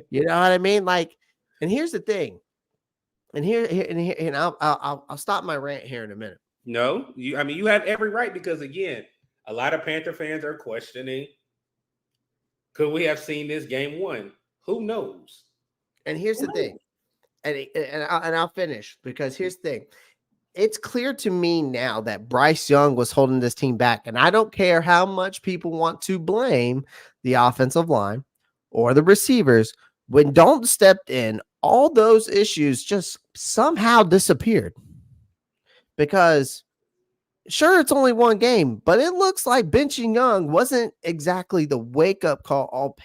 You know what I mean? Like, and here's the thing. And I'll stop my rant here in a minute. No, you have every right because again, a lot of Panther fans are questioning. Could we have seen this game one? Who knows? And here's the thing. And I'll finish because here's the thing. It's clear to me now that Bryce Young was holding this team back. And I don't care how much people want to blame the offensive line or the receivers. When Dalton stepped in, all those issues just somehow disappeared. Because sure, it's only one game, but it looks like benching Young wasn't exactly the wake-up call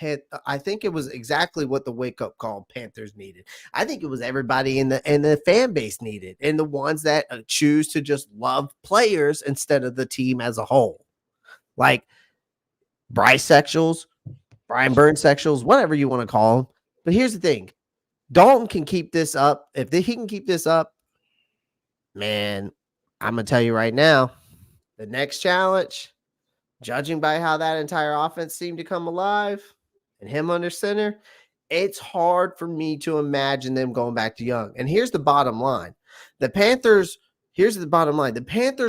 I think it was exactly what the wake-up call Panthers needed. I think it was everybody in the fan base needed, and the ones that choose to just love players instead of the team as a whole. Like Bryce sexuals, Brian Burns sexuals, whatever you want to call them. But here's the thing. Dalton can keep this up. If he can keep this up, man, I'm going to tell you right now, the next challenge, judging by how that entire offense seemed to come alive and him under center, it's hard for me to imagine them going back to Young. And here's the bottom line. The Panthers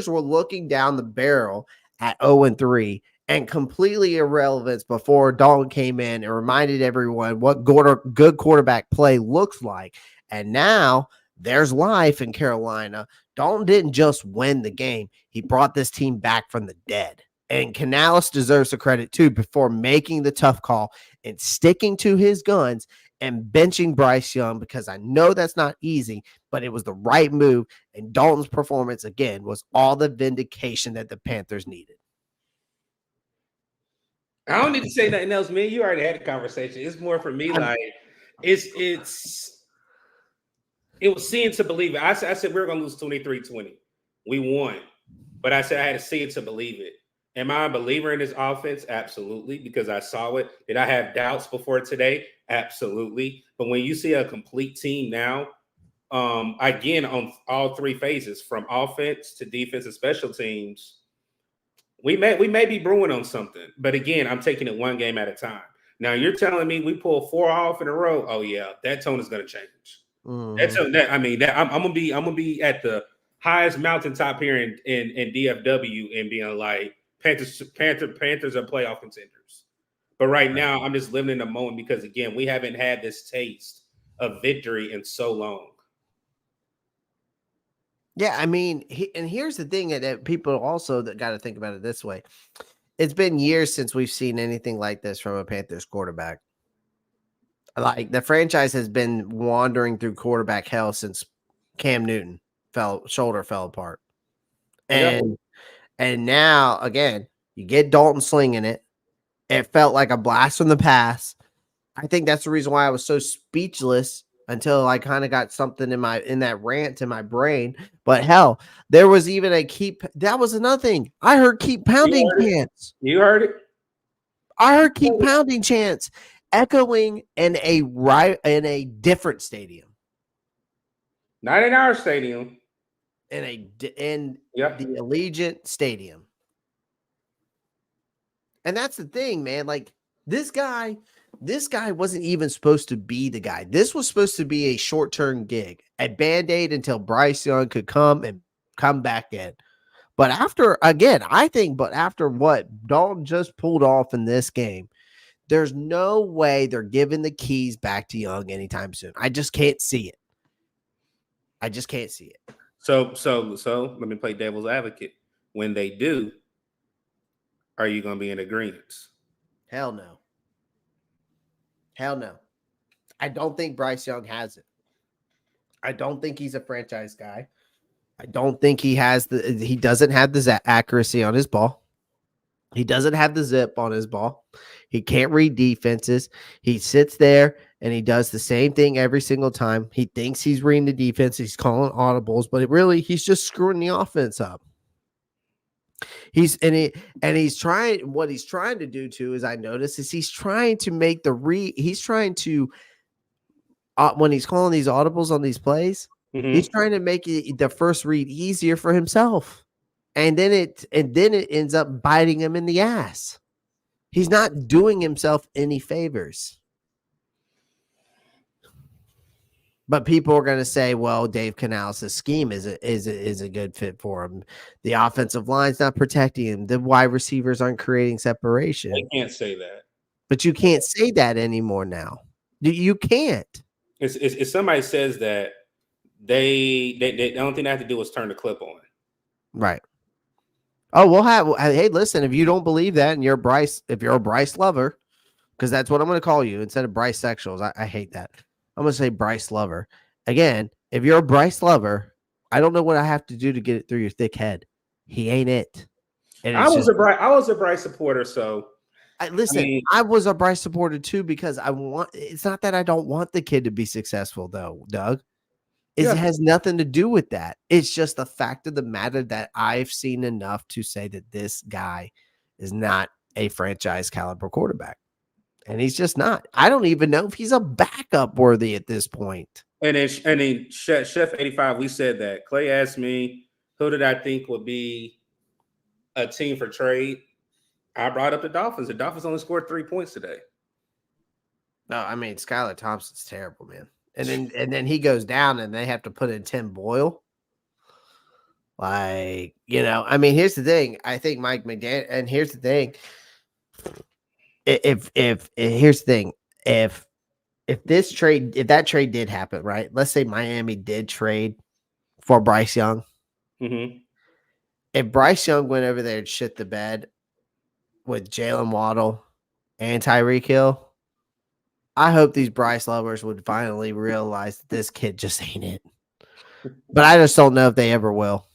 were looking down the barrel at 0-3 and completely irrelevant before Dalton came in and reminded everyone what good quarterback play looks like. And now there's life in Carolina. Dalton didn't just win the game. He brought this team back from the dead. And Canales deserves the credit too before making the tough call and sticking to his guns and benching Bryce Young, because I know that's not easy, but it was the right move. And Dalton's performance, again, was all the vindication that the Panthers needed. I don't need to say nothing else, man. You already had a conversation. It's more for me like it was seeing to believe it. I said we were going to lose 23-20. We won. But I said I had to see it to believe it. Am I a believer in this offense? Absolutely, because I saw it. Did I have doubts before today? Absolutely. But when you see a complete team now, again, on all three phases, from offense to defense and special teams, we may be brewing on something. But again, I'm taking it one game at a time. Now, you're telling me we pull 4 off in a row? Oh, yeah, that tone is going to change. I'm gonna be at the highest mountaintop here in DFW and being like Panthers are playoff contenders. But right now, I'm just living in the moment because again, we haven't had this taste of victory in so long. Yeah, I mean, and here's the thing that people also that got to think about it this way. It's been years since we've seen anything like this from a Panthers quarterback. Like the franchise has been wandering through quarterback hell since Cam Newton shoulder fell apart. And now again, you get Dalton slinging it. It felt like a blast from the past. I think that's the reason why I was so speechless until I kind of got something in that rant in my brain. But hell, there was even that was another thing. I heard keep pounding chants. You heard it? I heard "Keep Pounding" chants echoing in a different stadium. Not in our stadium. In the Allegiant Stadium. And that's the thing, man. Like this guy wasn't even supposed to be the guy. This was supposed to be a short-term gig, a band-aid until Bryce Young could come back in. But after what Dalton just pulled off in this game, there's no way they're giving the keys back to Young anytime soon. I just can't see it. So let me play devil's advocate. When they do, are you going to be in agreement? Hell no. I don't think Bryce Young has it. I don't think he's a franchise guy. I don't think he doesn't have the accuracy on his ball. He doesn't have the zip on his ball. He can't read defenses. He sits there and he does the same thing every single time. He thinks he's reading the defense. He's calling audibles, but he's just screwing the offense up. He's trying. What he's trying to do too, is I notice, is he's trying to make he's trying to when he's calling these audibles on these plays, he's trying to make the first read easier for himself. And then it ends up biting him in the ass. He's not doing himself any favors. But people are going to say, well, Dave Canales' scheme is a good fit for him. The offensive line's not protecting him. The wide receivers aren't creating separation. They can't say that. But you can't say that anymore now. You can't. If somebody says that, they the only thing they have to do is turn the clip on. Right. Oh, hey, listen, if you don't believe that and if you're a Bryce lover, because that's what I'm going to call you instead of Bryce sexuals. I hate that. I'm going to say Bryce lover. Again, if you're a Bryce lover, I don't know what I have to do to get it through your thick head. He ain't it. I was a Bryce supporter, so I was a Bryce supporter too, because it's not that I don't want the kid to be successful though, Doug. It has nothing to do with that. It's just the fact of the matter that I've seen enough to say that this guy is not a franchise caliber quarterback. And he's just not. I don't even know if he's a backup worthy at this point. And then Chef 85, we said that. Clay asked me, who did I think would be a team for trade? I brought up the Dolphins. The Dolphins only scored 3 points today. No, I mean, Skylar Thompson's terrible, man. And then he goes down and they have to put in Tim Boyle. Like, I mean, here's the thing. I think Mike McDaniel, and here's the thing. If that trade did happen, right? Let's say Miami did trade for Bryce Young. Mm-hmm. If Bryce Young went over there and shit the bed with Jalen Waddle and Tyreek Hill, I hope these Bryce lovers would finally realize that this kid just ain't it. But I just don't know if they ever will.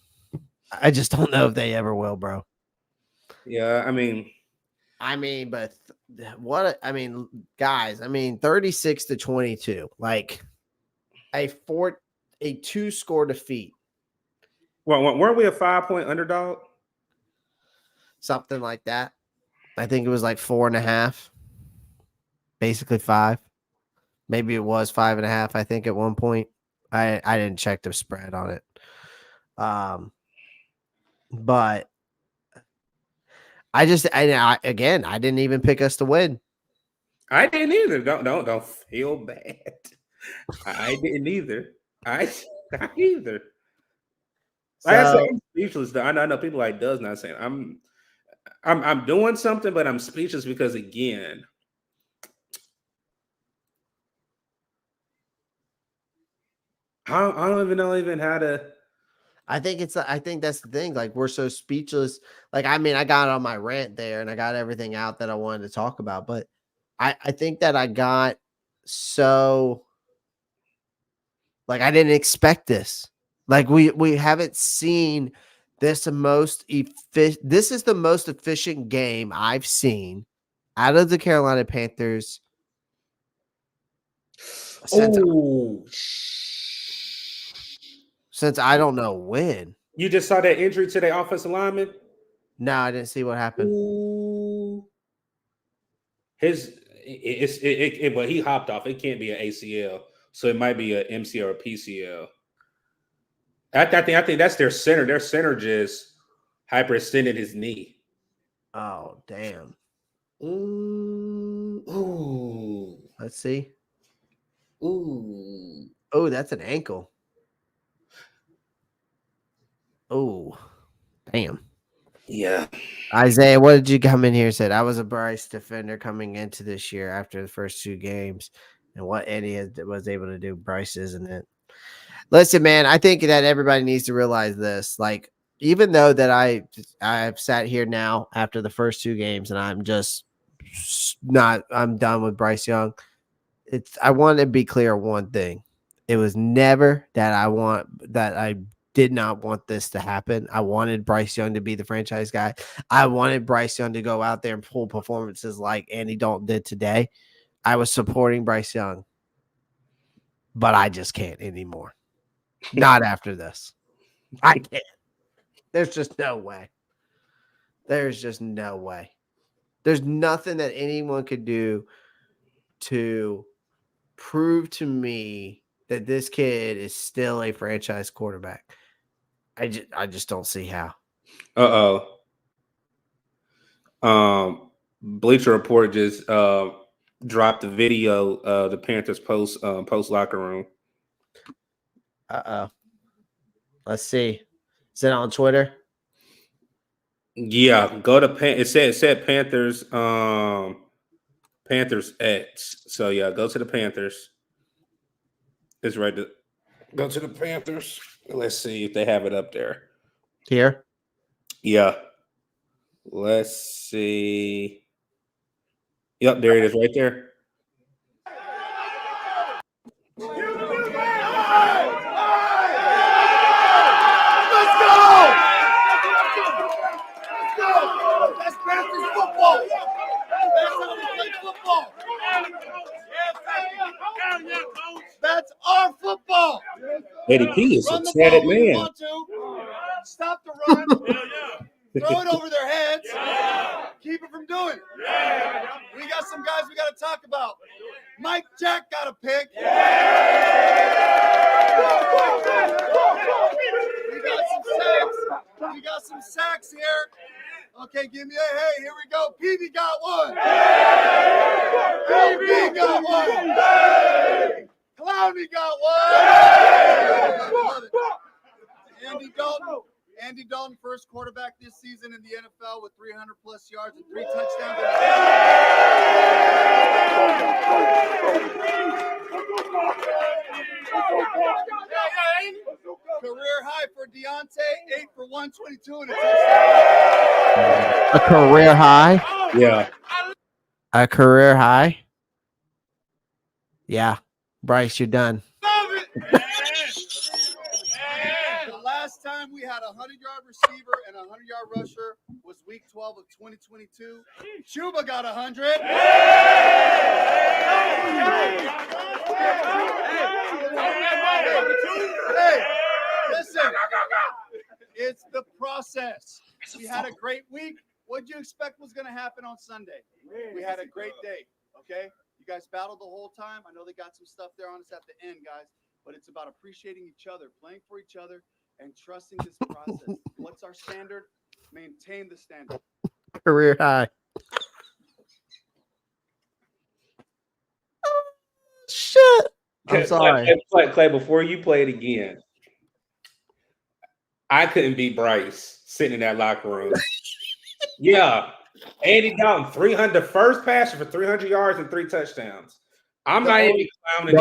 I just don't know if they ever will, bro. Yeah, I mean, but guys, 36-22, like a 2-score defeat. Well, weren't we a 5-point underdog? Something like that. I think it was like 4.5. Basically 5. Maybe it was 5.5. I think at one point. I didn't check the spread on it. But I didn't even pick us to win. I didn't either. Don't feel bad. I didn't either. I either. Like I said, I'm speechless. I know people like Doug's not saying I'm doing something, but I'm speechless because again, I don't even know how to. I think that's the thing. Like, we're so speechless. Like, I got on my rant there and I got everything out that I wanted to talk about, but I think that I got so, like, I didn't expect this. Like, we haven't seen this this is the most efficient game I've seen out of the Carolina Panthers since I don't know when. You just saw that injury to the offensive lineman? No, I didn't see what happened. Ooh. But he hopped off. It can't be an ACL, so it might be an MCL or a PCL. I think that's their center. Their center just hyperextended his knee. Oh, damn. Ooh. Let's see. Ooh. Oh, that's an ankle. Oh, damn. Yeah. Isaiah, what did you come in here and said? I was a Bryce defender coming into this year after the first 2 games. And what Eddie was able to do, Bryce isn't it? Listen, man, I think that everybody needs to realize this. Like, even though that I've sat here now after the first 2 games and I'm just I'm done with Bryce Young. I want to be clear on one thing. It was never that I did not want this to happen. I wanted Bryce Young to be the franchise guy. I wanted Bryce Young to go out there and pull performances like Andy Dalton did today. I was supporting Bryce Young, but I just can't anymore. Not after this. I can't. There's just no way. There's just no way. There's nothing that anyone could do to prove to me that this kid is still a franchise quarterback. I just don't see how. Bleacher Report just dropped the video of the Panthers post locker room. Let's see. Is it on Twitter? Yeah, go to it said Panthers Panthers X. So yeah, go to the Panthers. It's right to go to the Panthers. Let's see if they have it up there. Here? Yeah. Let's see. Yep, there it is right there. That's Panthers football. That's how we play football. That's our football. Eddie P is a Run the tatted ball when you man. want to. Stop the run. Throw it over their heads. Keep it from doing it. We got some guys we got to talk about. Mike Jack got a pick. We got some sacks. We got some sacks here. Okay, give me a hey. Here we go. Peavy got one. LB got one. Clowney got one. Andy Dalton, first quarterback this season in the NFL with 300 plus yards and 3 touchdowns. Career high for Deontay, 8 for 122 and a touchdown. A career high? Yeah. A career high? Yeah. Bryce, you're done. The last time we had a 100-yard receiver and a 100-yard rusher was week 12 of 2022. Chuba got 100. Hey, listen. It's the process. We had a great week. What did you expect was going to happen on Sunday? We had a great day, okay? You guys battled the whole time. I know they got some stuff there on us at the end, guys, but it's about appreciating each other, playing for each other, and trusting this process. What's our standard? Maintain the standard. Career high. Shit. I'm sorry. Clay, before you play it again, I couldn't beat Bryce sitting in that locker room. Yeah. Andy Dalton, 300, first passer for 300 yards and 3 touchdowns. I'm not even clowning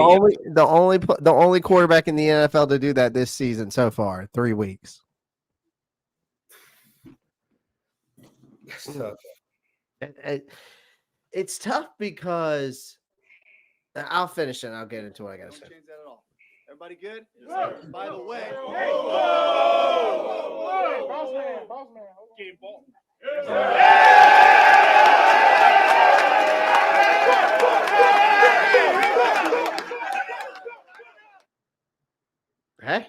the only quarterback in the NFL to do that this season so far, 3 weeks. That's tough. It's tough because I'll finish it and I'll get into what I got to say. Don't change that at all. Everybody good? Yes, by the way. Boss man. Game ball. Hey,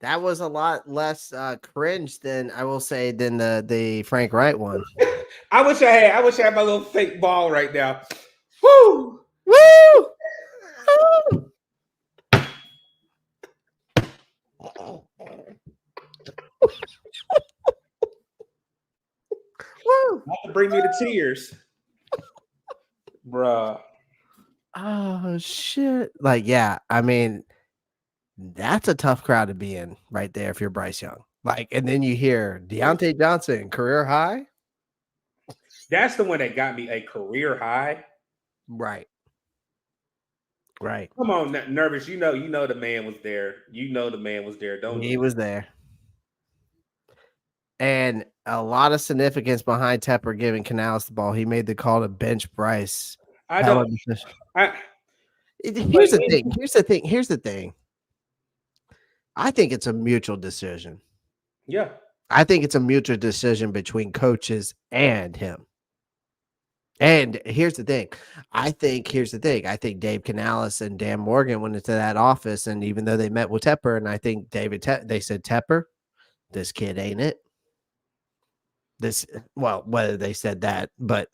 that that was a lot less cringe than I will say than the Frank Wright one. I wish I had my little fake ball right now. Woo! Woo! Woo! Not to bring me to tears, bruh. Oh shit! Like, yeah, I mean, that's a tough crowd to be in right there if you're Bryce Young. Like, and then you hear Deontay Johnson career high. That's the one that got me a career high. Right. Right. Come on, nervous. You know the man was there. You know the man was there. Don't He was there. And a lot of significance behind Tepper giving Canales the ball. He made the call to bench Bryce. I don't. Here's the thing. I think it's a mutual decision. Yeah. I think it's a mutual decision between coaches and him. And here's the thing. I think Dave Canales and Dan Morgan went into that office, and even though they met with Tepper, and I think they said, Tepper, this kid ain't it. Whether they said that, but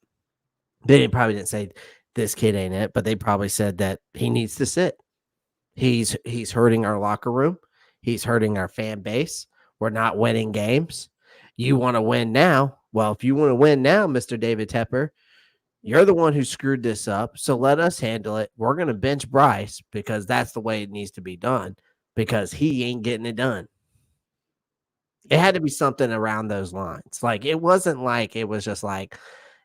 they probably didn't say this kid ain't it, but they probably said that he needs to sit. He's hurting our locker room. He's hurting our fan base. We're not winning games. You want to win now? Well, if you want to win now, Mr. David Tepper, you're the one who screwed this up. So let us handle it. We're going to bench Bryce because that's the way it needs to be done because he ain't getting it done. It had to be something around those lines. Like, it wasn't like it was just like,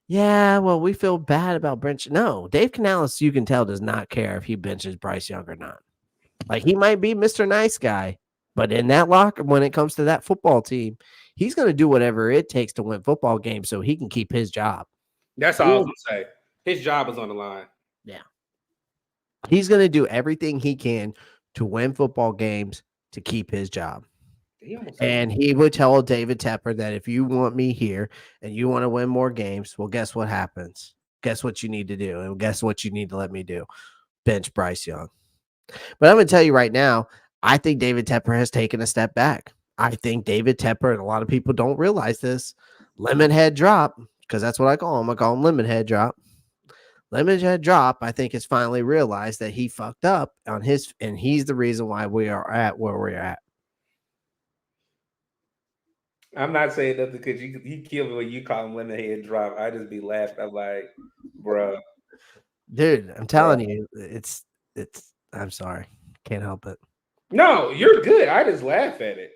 yeah, well, we feel bad about bench. No, Dave Canales, you can tell, does not care if he benches Bryce Young or not. Like, he might be Mr. Nice Guy, but in that locker, when it comes to that football team, he's going to do whatever it takes to win football games so he can keep his job. That's all I was going to say. His job is on the line. Yeah. He's going to do everything he can to win football games to keep his job. And he would tell David Tepper that if you want me here and you want to win more games, well, guess what happens? Guess what you need to do? And guess what you need to let me do? Bench Bryce Young. But I'm going to tell you right now, I think David Tepper has taken a step back. I think David Tepper, and a lot of people don't realize this, lemon head drop, because that's what I call him. I call him lemon head drop. Lemon head drop, I think, has finally realized that he fucked up on his, and he's the reason why we are at where we're at. I'm not saying nothing because you kill me when you call him lemon head drop. I just be laughing. I'm like, bro. Dude, I'm telling you, it's I'm sorry. Can't help it. No, you're good. I just laugh at it.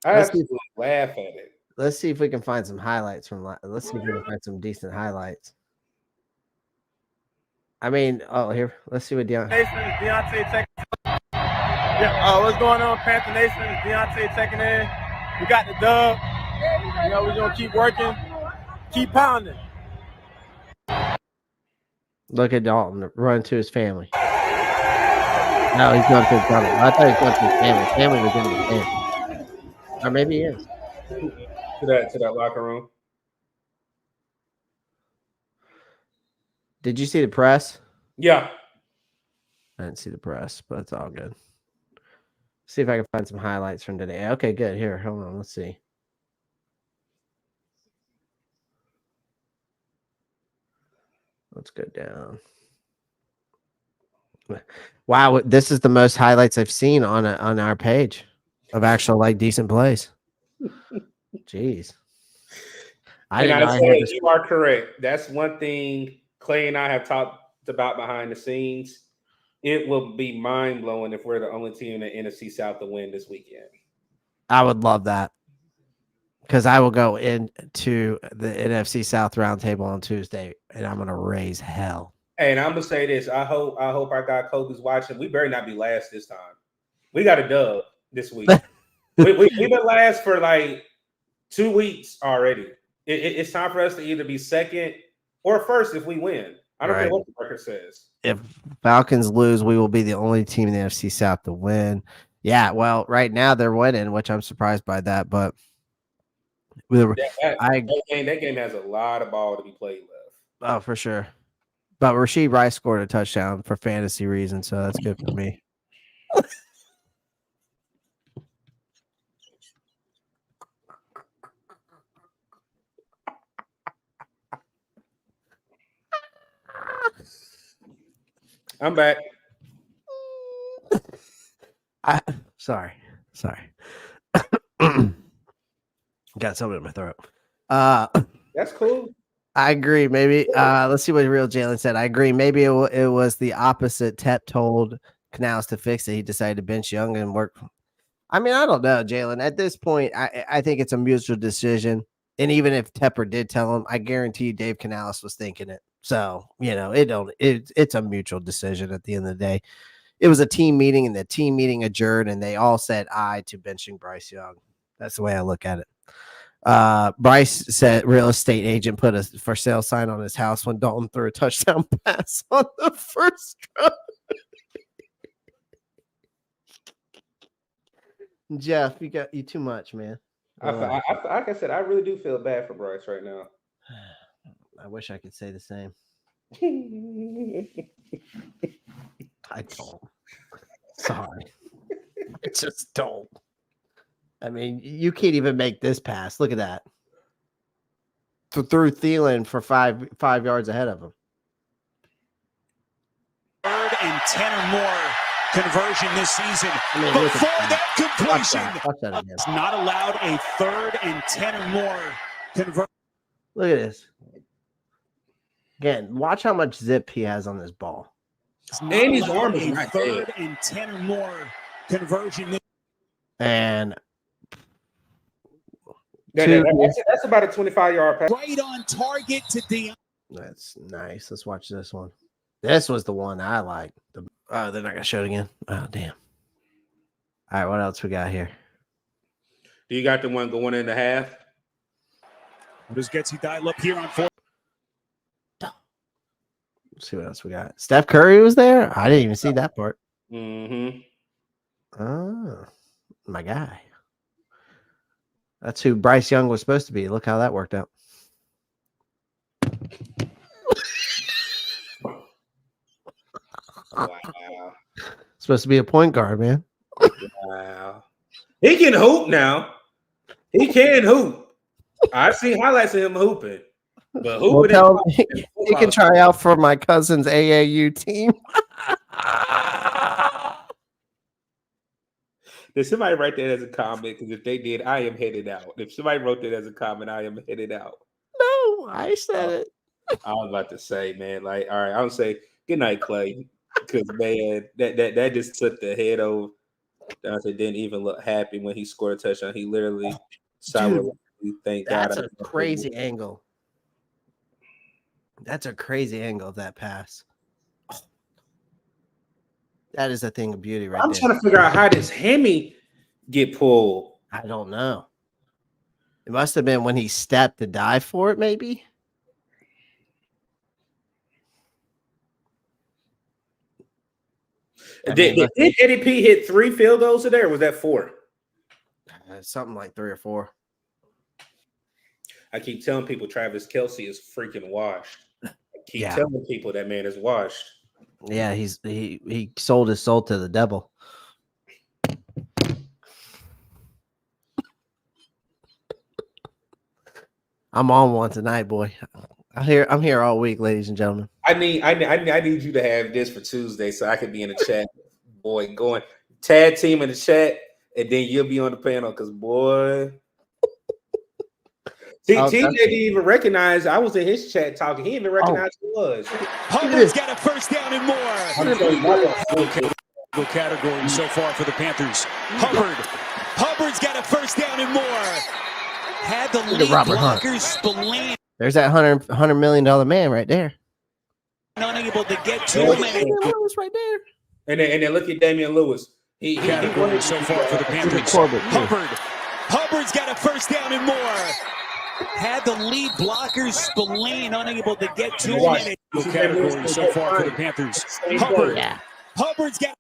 I absolutely laugh at it. Let's see if we can find some highlights from. Let's see if we can find some decent highlights. I mean, here. Let's see what Deontay checking. Yeah, what's going on, Panther Nation? It's Deontay checking in. We got the dub. You know, we're gonna keep working, keep pounding. Look at Dalton run to his family. No, he's not to his family. I thought he was going to his family. His family was in the family. Or maybe he is. To that locker room. Did you see the press? Yeah. I didn't see the press, but it's all good. See if I can find some highlights from today. Okay, good. Here, hold on. Let's see. Let's go down. Wow, this is the most highlights I've seen on our page of actual like decent plays. Jeez. You are correct. That's one thing Clay and I have talked about behind the scenes. It will be mind blowing if we're the only team in the NFC South to win this weekend. I would love that because I will go into the NFC South roundtable on Tuesday and I'm going to raise hell. Hey, and I'm gonna say this. I hope our guy Kobe's watching. We better not be last this time. We got a dub this week. We've been last for like 2 weeks already. It's time for us to either be second or first if we win. I don't care what the record says. If Falcons lose, we will be the only team in the NFC South to win. Yeah, well, right now they're winning, which I'm surprised by that. But that game has a lot of ball to be played left. Oh, for sure. But Rashid Rice scored a touchdown for fantasy reasons, so that's good for me. I'm back. Sorry. Got something in my throat. That's cool. I agree. Maybe let's see what real Jalen said. I agree. Maybe it was the opposite. Tep told Canales to fix it. He decided to bench Young and work. I mean, I don't know, Jalen. At this point, I think it's a mutual decision. And even if Tepper did tell him, I guarantee you Dave Canales was thinking it. So, it's a mutual decision at the end of the day. It was a team meeting, and the team meeting adjourned, and they all said aye to benching Bryce Young. That's the way I look at it. Bryce said real estate agent put a for sale sign on his house when Dalton threw a touchdown pass on the first drive. Jeff, you got you too much, man. Like I said, I really do feel bad for Bryce right now. I wish I could say the same. I don't. Sorry. I just don't. I mean, you can't even make this pass. Look at that. Through Thielen for five yards ahead of him. 3rd and 10 or more conversion this season. I mean, before that completion, watch that again. it's not allowed a 3rd and 10 or more conversion. Look at this. Again, watch how much zip he has on this ball. And his arm is right 3rd and 10 or more conversion. And that's about a 25-yard pass. Right on target to Dion. That's nice. Let's watch this one. This was the one I liked. They're not gonna show it again. Oh, damn. All right, what else we got here? Do you got the one going in the half? Just gets he dial up here on 4th. Let's see what else we got. Steph Curry was there. I didn't even see that part. Mm-hmm. Oh, my guy. That's who Bryce Young was supposed to be. Look how that worked out. Wow. Supposed to be a point guard, man. Wow. He can hoop now. He can hoop. I've seen highlights of him hooping. But hooping he can try out for my cousin's AAU team. Did somebody write that as a comment? Because if they did, I am headed out. If somebody wrote that as a comment, I am headed out. No, I said it. I was about to say, man, like, all right, I would say good night, Clay. Because man, that just took the head over. Dante didn't even look happy when he scored a touchdown. He literally thank God. That's a crazy angle. That's a crazy angle of that pass. That is a thing of beauty right there. I'm trying to figure out how this hammy get pulled. I don't know. It must have been when he stepped to dive for it, maybe. Did Eddie P hit 3 field goals today, or was that 4? Something like 3 or 4. I keep telling people Travis Kelce is freaking washed. I keep telling people that man is washed. Yeah, he sold his soul to the devil. I'm on one tonight, boy. I'm here all week, ladies and gentlemen. I need you to have this for Tuesday so I can be in the chat, boy. Going tag team in the chat, and then you'll be on the panel because boy. TJ didn't even recognize I was in his chat talking. He didn't even recognize who was. Hubbard's got a first down and more. Good category so far for the Panthers. Hubbard's got a first down and more. Had the lead blockers Spillane. There's that $100 million man right there. Unable to get to him. Right there. And then look at Damian Lewis. He category so far for the Panthers. Hubbard's got a first down and more. Had the lead blockers Spillane unable to get to him. Good category so far for the Panthers. Hubbard's got.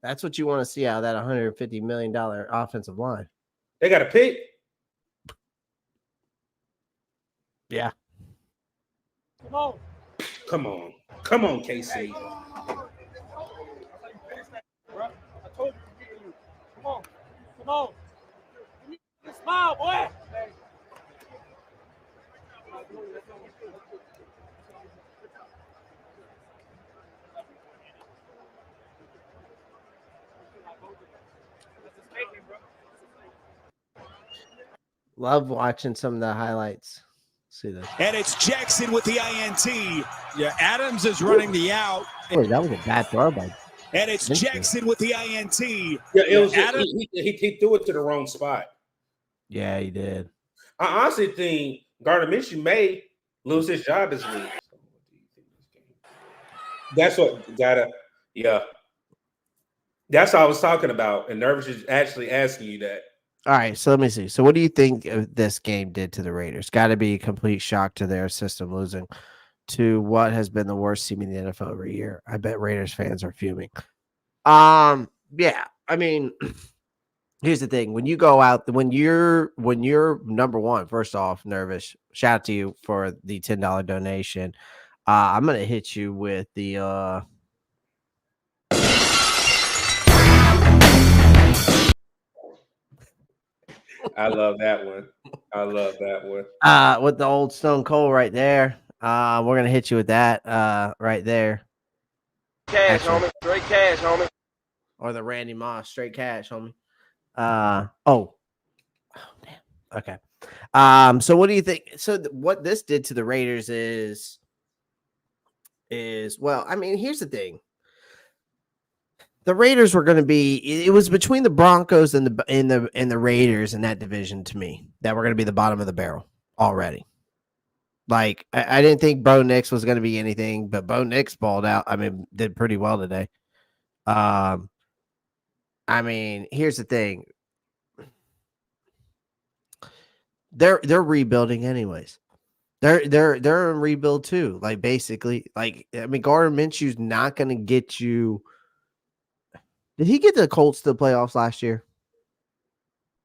That's what you want to see out of that $150 million offensive line. They got a pick. Yeah. Come on, KC. Come on. Smile, boy. Love watching some of the highlights. See this. And it's Jackson with the INT. Yeah, Adams is running the out. Boy, that was a bad throw by. And it's Jackson with the INT. Yeah, it was. Adams- He threw it to the wrong spot. Yeah, he did. I honestly think Gardner Minshew may lose his job this week. That's what gotta. Yeah, that's what I was talking about. And Nervous is actually asking you that. All right, so let me see. So, what do you think this game did to the Raiders? Got to be a complete shock to their system losing to what has been the worst team in the NFL every year. I bet Raiders fans are fuming. Yeah, I mean, here's the thing: when you go out, when you're number one, first off, Nervous. Shout out to you for the $10 donation. I'm gonna hit you with the. I love that one. I love that one. With the old Stone Cold right there. We're gonna hit you with that right there. Cash, Actually. homie. Straight cash, homie. Or the Randy Moss straight cash, homie. Damn. Okay. So what do you think? So what this did to the Raiders is well, I mean, here's the thing. The Raiders were going to be. It was between the Broncos and the Raiders in that division to me that were going to be the bottom of the barrel already. Like I didn't think Bo Nix was going to be anything, but Bo Nix balled out. I mean, did pretty well today. I mean, here's the thing. They're rebuilding anyways. They're in rebuild too. Like basically, like I mean, Gardner Minshew's not going to get you. Did he get the Colts to the playoffs last year?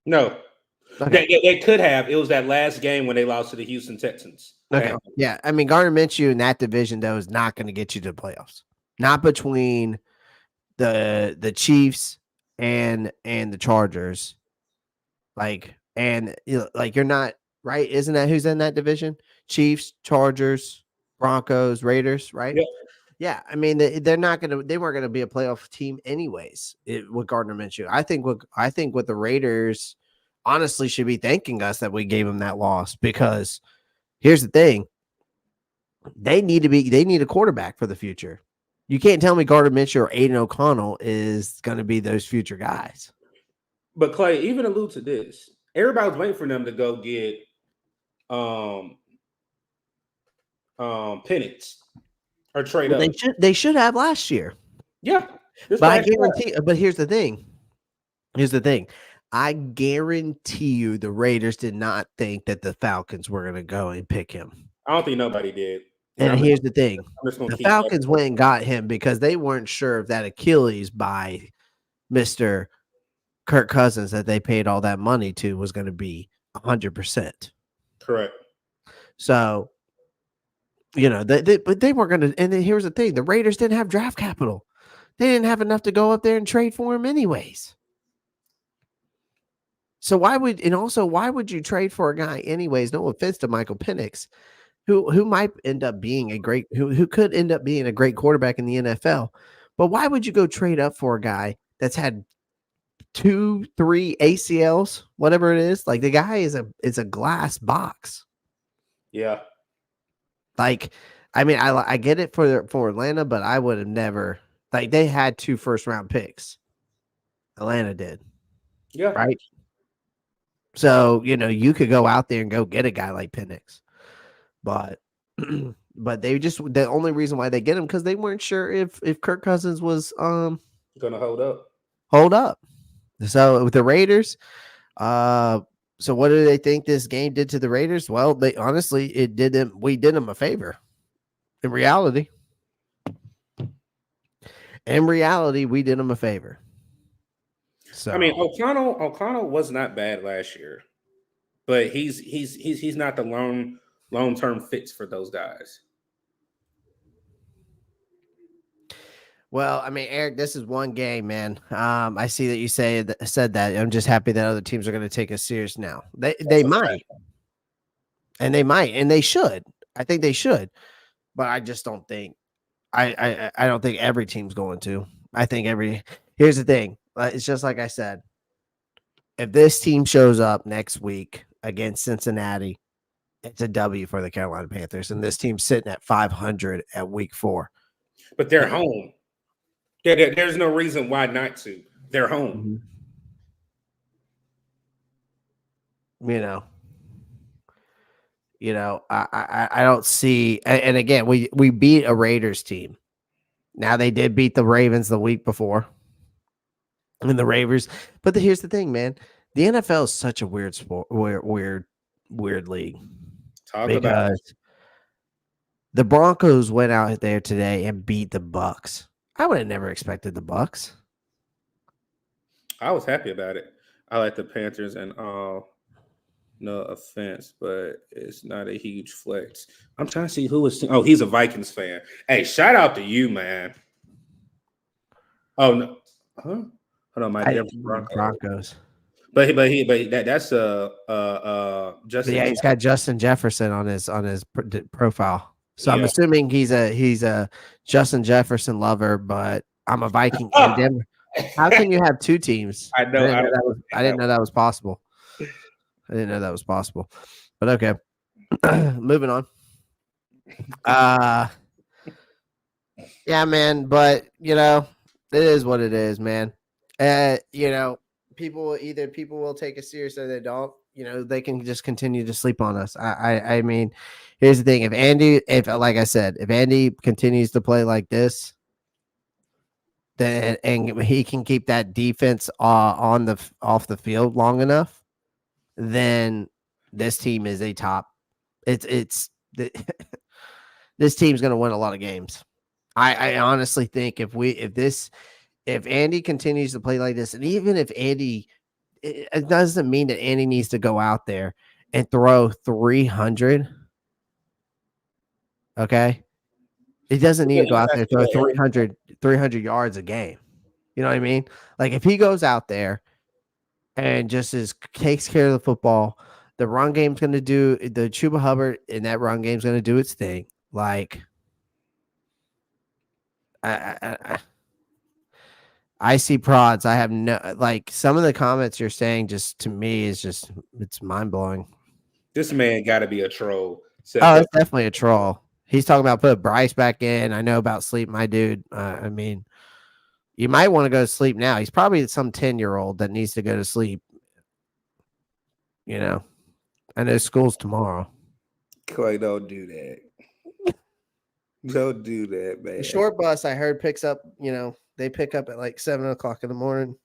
No, Okay. they could have. It was that last game when they lost to the Houston Texans. Okay. Yeah. I mean, Gardner Minshew in that division, though, is not going to get you to the playoffs. Not between the Chiefs and the Chargers. Like, and like you're not right. Isn't that who's in that division? Chiefs, Chargers, Broncos, Raiders, right? Yep. Yeah. I mean, they weren't going to be a playoff team anyways with Gardner Minshew. I think what the Raiders honestly should be thanking us that we gave them that loss, because here's the thing. They need a quarterback for the future. You can't tell me Gardner Minshew or Aiden O'Connell is going to be those future guys. But Clay, even allude to this. Everybody's waiting for them to go get Penix or trade up. They should have last year. Yeah. But I guarantee. But here's the thing. I guarantee you the Raiders did not think that the Falcons were going to go and pick him. I don't think nobody did. And here's the thing. The Falcons up. went and got him because they weren't sure if that Achilles by Mr. Kirk Cousins that they paid all that money to was going to be 100%. Correct. So, but they weren't going to. And then here's the thing. The Raiders didn't have draft capital. They didn't have enough to go up there and trade for him anyways. So why would you trade for a guy anyways? No offense to Michael Penix, who might end up being who could end up being a great quarterback in the NFL. But why would you go trade up for a guy that's had 2-3 ACLs, whatever it is? Like the guy is a glass box. Yeah. Like, I mean, I get it for Atlanta, but I would have never. Like they had 2 first-round picks. Atlanta did. Yeah. Right. So, you could go out there and go get a guy like Penix. But the only reason why they get him because they weren't sure if Kirk Cousins was gonna hold up. So with the Raiders, so what do they think this game did to the Raiders? Well, we did them a favor. In reality, we did them a favor. So I mean, O'Connell was not bad last year, but he's not the long-term fits for those guys. Well, I mean, Eric, this is one game, man. I see that you said that. I'm just happy that other teams are going to take us serious now. They might, and they should. I think they should, but I just don't think. I don't think every team's going to. I think here's the thing. It's just like I said. If this team shows up next week against Cincinnati, it's a W for the Carolina Panthers. And this team's sitting at 500 at week 4. But they're home. There's no reason why not to. They're home. I don't see. And again, we beat a Raiders team. Now they did beat the Ravens the week before, and the Ravens. But here's the thing, man. The NFL is such a weird sport, weird league. Talk about it. The Broncos went out there today and beat the Bucks. I would have never expected the Bucks. I was happy about it. I like the Panthers and all. No offense, but it's not a huge flex. I'm trying to see who is. Oh, he's a Vikings fan. Hey, shout out to you, man. Oh no, huh? Hold on, my Broncos. But that's Justin. Yeah, he's got Justin Jefferson on his profile. So I'm assuming he's a Justin Jefferson lover, but I'm a Viking in Denver. How can you have 2 teams? I know. I didn't know that was possible. But okay. Moving on. Yeah, man, but it is what it is, man. People will take it serious or they don't. They can just continue to sleep on us. I mean, here's the thing. Like I said, if Andy continues to play like this, then and he can keep that defense off the field long enough, then this team is a top. This team's going to win a lot of games. I honestly think if Andy continues to play like this, and even if Andy, it doesn't mean that Andy needs to go out there and throw 300. Okay. It doesn't need to go out there and throw 300 yards a game. You know what I mean? Like if he goes out there and just takes care of the football, the run game's going to do the Chuba Hubbard in that run game's going to do its thing. Like I see prods. I have some of the comments you're saying just to me is just, it's mind blowing. This man got to be a troll. It's definitely a troll. He's talking about put Bryce back in. I know about sleep, my dude. I mean, you might want to go to sleep now. He's probably some 10-year-old that needs to go to sleep. I know school's tomorrow. Clay, don't do that. Don't do that, man. The short bus, I heard, picks up, they pick up at like 7:00 in the morning.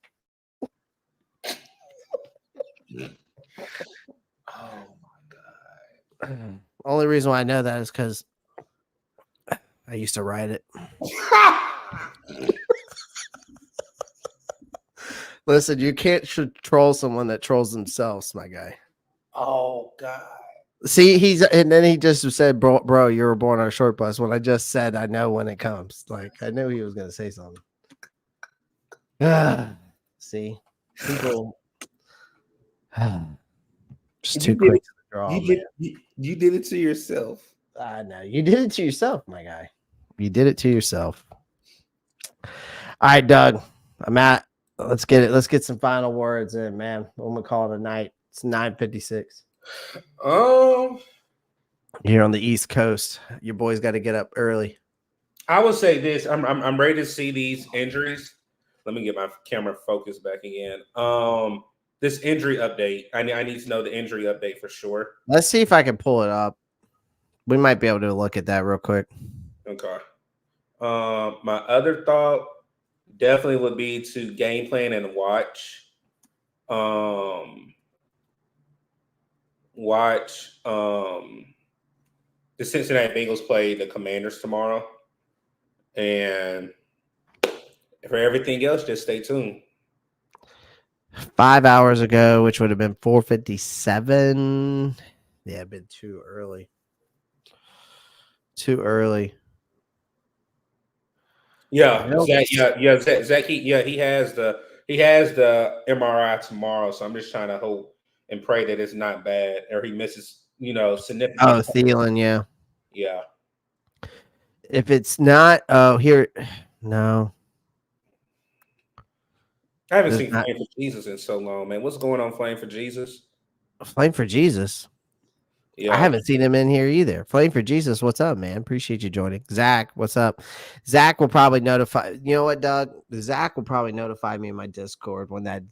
Oh my God. Only reason why I know that is because I used to ride it. Listen, you can't troll someone that trolls themselves, my guy. Oh God. See, and then he just said, bro, you were born on a short bus. When I just said, I know when it comes. Like, I knew he was going to say something. See, people just too quick to the draw. You did it to yourself. I know. You did it to yourself, my guy. You did it to yourself. All right, Doug. I'm at. Let's get it. Let's get some final words in, man. I'm gonna call it a night. It's 9:56. Here on the East Coast, your boys got to get up early. I will say this: I'm ready to see these injuries. Let me get my camera focused back again. This injury update. I need to know the injury update for sure. Let's see if I can pull it up. We might be able to look at that real quick. Okay. My other thought definitely would be to game plan and watch. The Cincinnati Bengals play the Commanders tomorrow. And for everything else, just stay tuned. 5 hours ago, which would have been 4:57. Yeah, it'd been too early. Too early. Yeah, Zach. He has the MRI tomorrow, so I'm just trying to hope and pray that it's not bad or he misses, significant. Oh, Thielen, yeah. Yeah. If it's not, no. I haven't seen Flame for Jesus in so long, man. What's going on, Flame for Jesus? Flame for Jesus. Yeah. I haven't seen him in here either. Flame for Jesus, what's up, man? Appreciate you joining. Zach, what's up? Zach will probably notify. You know what, Doug? Zach will probably notify me in my Discord when that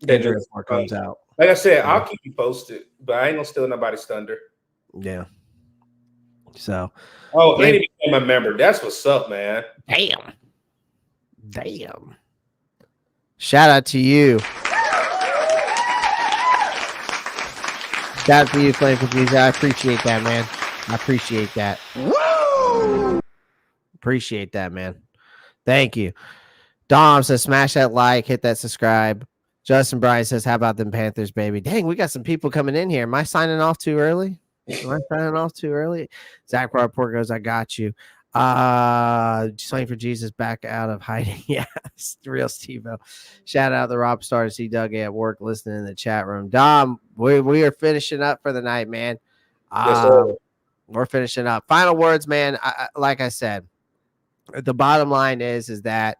injury report comes out. Like I said, I'll keep you posted, but I ain't gonna steal nobody's thunder. Yeah. So. Oh, and he became a member. That's what's up, man. Damn. Shout out to you. Shout out to you, Flame for Jesus. I appreciate that, man. I appreciate that. Woo! Appreciate that, man. Thank you. Dom says, smash that like, hit that subscribe. Justin Bryce says, how about them Panthers, baby? Dang, we got some people coming in here. Am I signing off too early? Zach Rapport goes, I got you. Flame for Jesus back out of hiding. Yeah, real Steve-O. Shout out the Ropp Star to see Doug at work listening in the chat room. Dom, we are finishing up for the night, man. We're finishing up. Final words, man. Like I said, the bottom line is that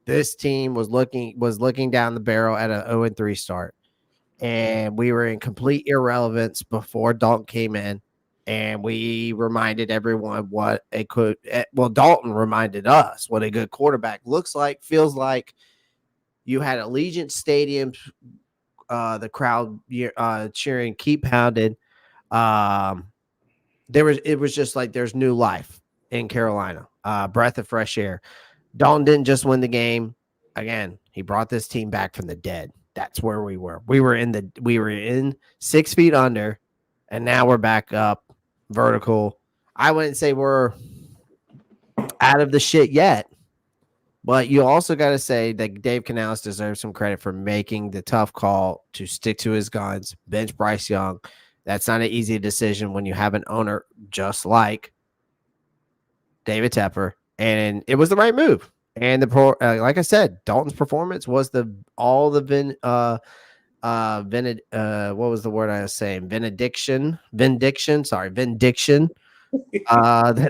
this team was looking down the barrel at an 0-3 start, and we were in complete irrelevance before Dalton came in. And we reminded everyone what it could. Well, Dalton reminded us what a good quarterback looks like, feels like. You had Allegiant Stadium, the crowd cheering, keep pounding. It was just like there's new life in Carolina. Breath of fresh air. Dalton didn't just win the game. Again, he brought this team back from the dead. That's where we were. We were in 6 feet under, and now we're back up. Vertical. I wouldn't say we're out of the shit yet, but you also got to say that Dave Canales deserves some credit for making the tough call to stick to his guns, bench Bryce Young. That's not an easy decision when you have an owner just like David Tepper, and it was the right move. And like I said, Dalton's performance was what was the word I was saying? Vindiction that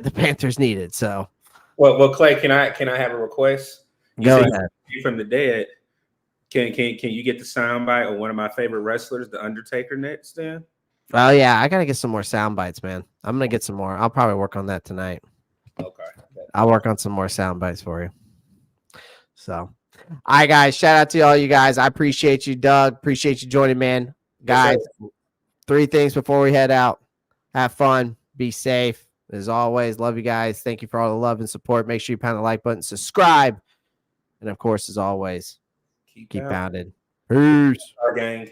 the Panthers needed. So, well, Clay, can I have a request? Go ahead. From the dead, can you get the soundbite of one of my favorite wrestlers, The Undertaker, next? Then. Oh yeah, I gotta get some more sound bites, man. I'm gonna get some more. I'll probably work on that tonight. Okay. I'll work on some more sound bites for you. So, all right, guys. Shout out to all you guys. I appreciate you, Doug. Appreciate you joining, man. Guys, 3 things before we head out. Have fun. Be safe. As always, love you guys. Thank you for all the love and support. Make sure you pound the like button, subscribe, and of course, as always, keep pounding. Peace. Our gang.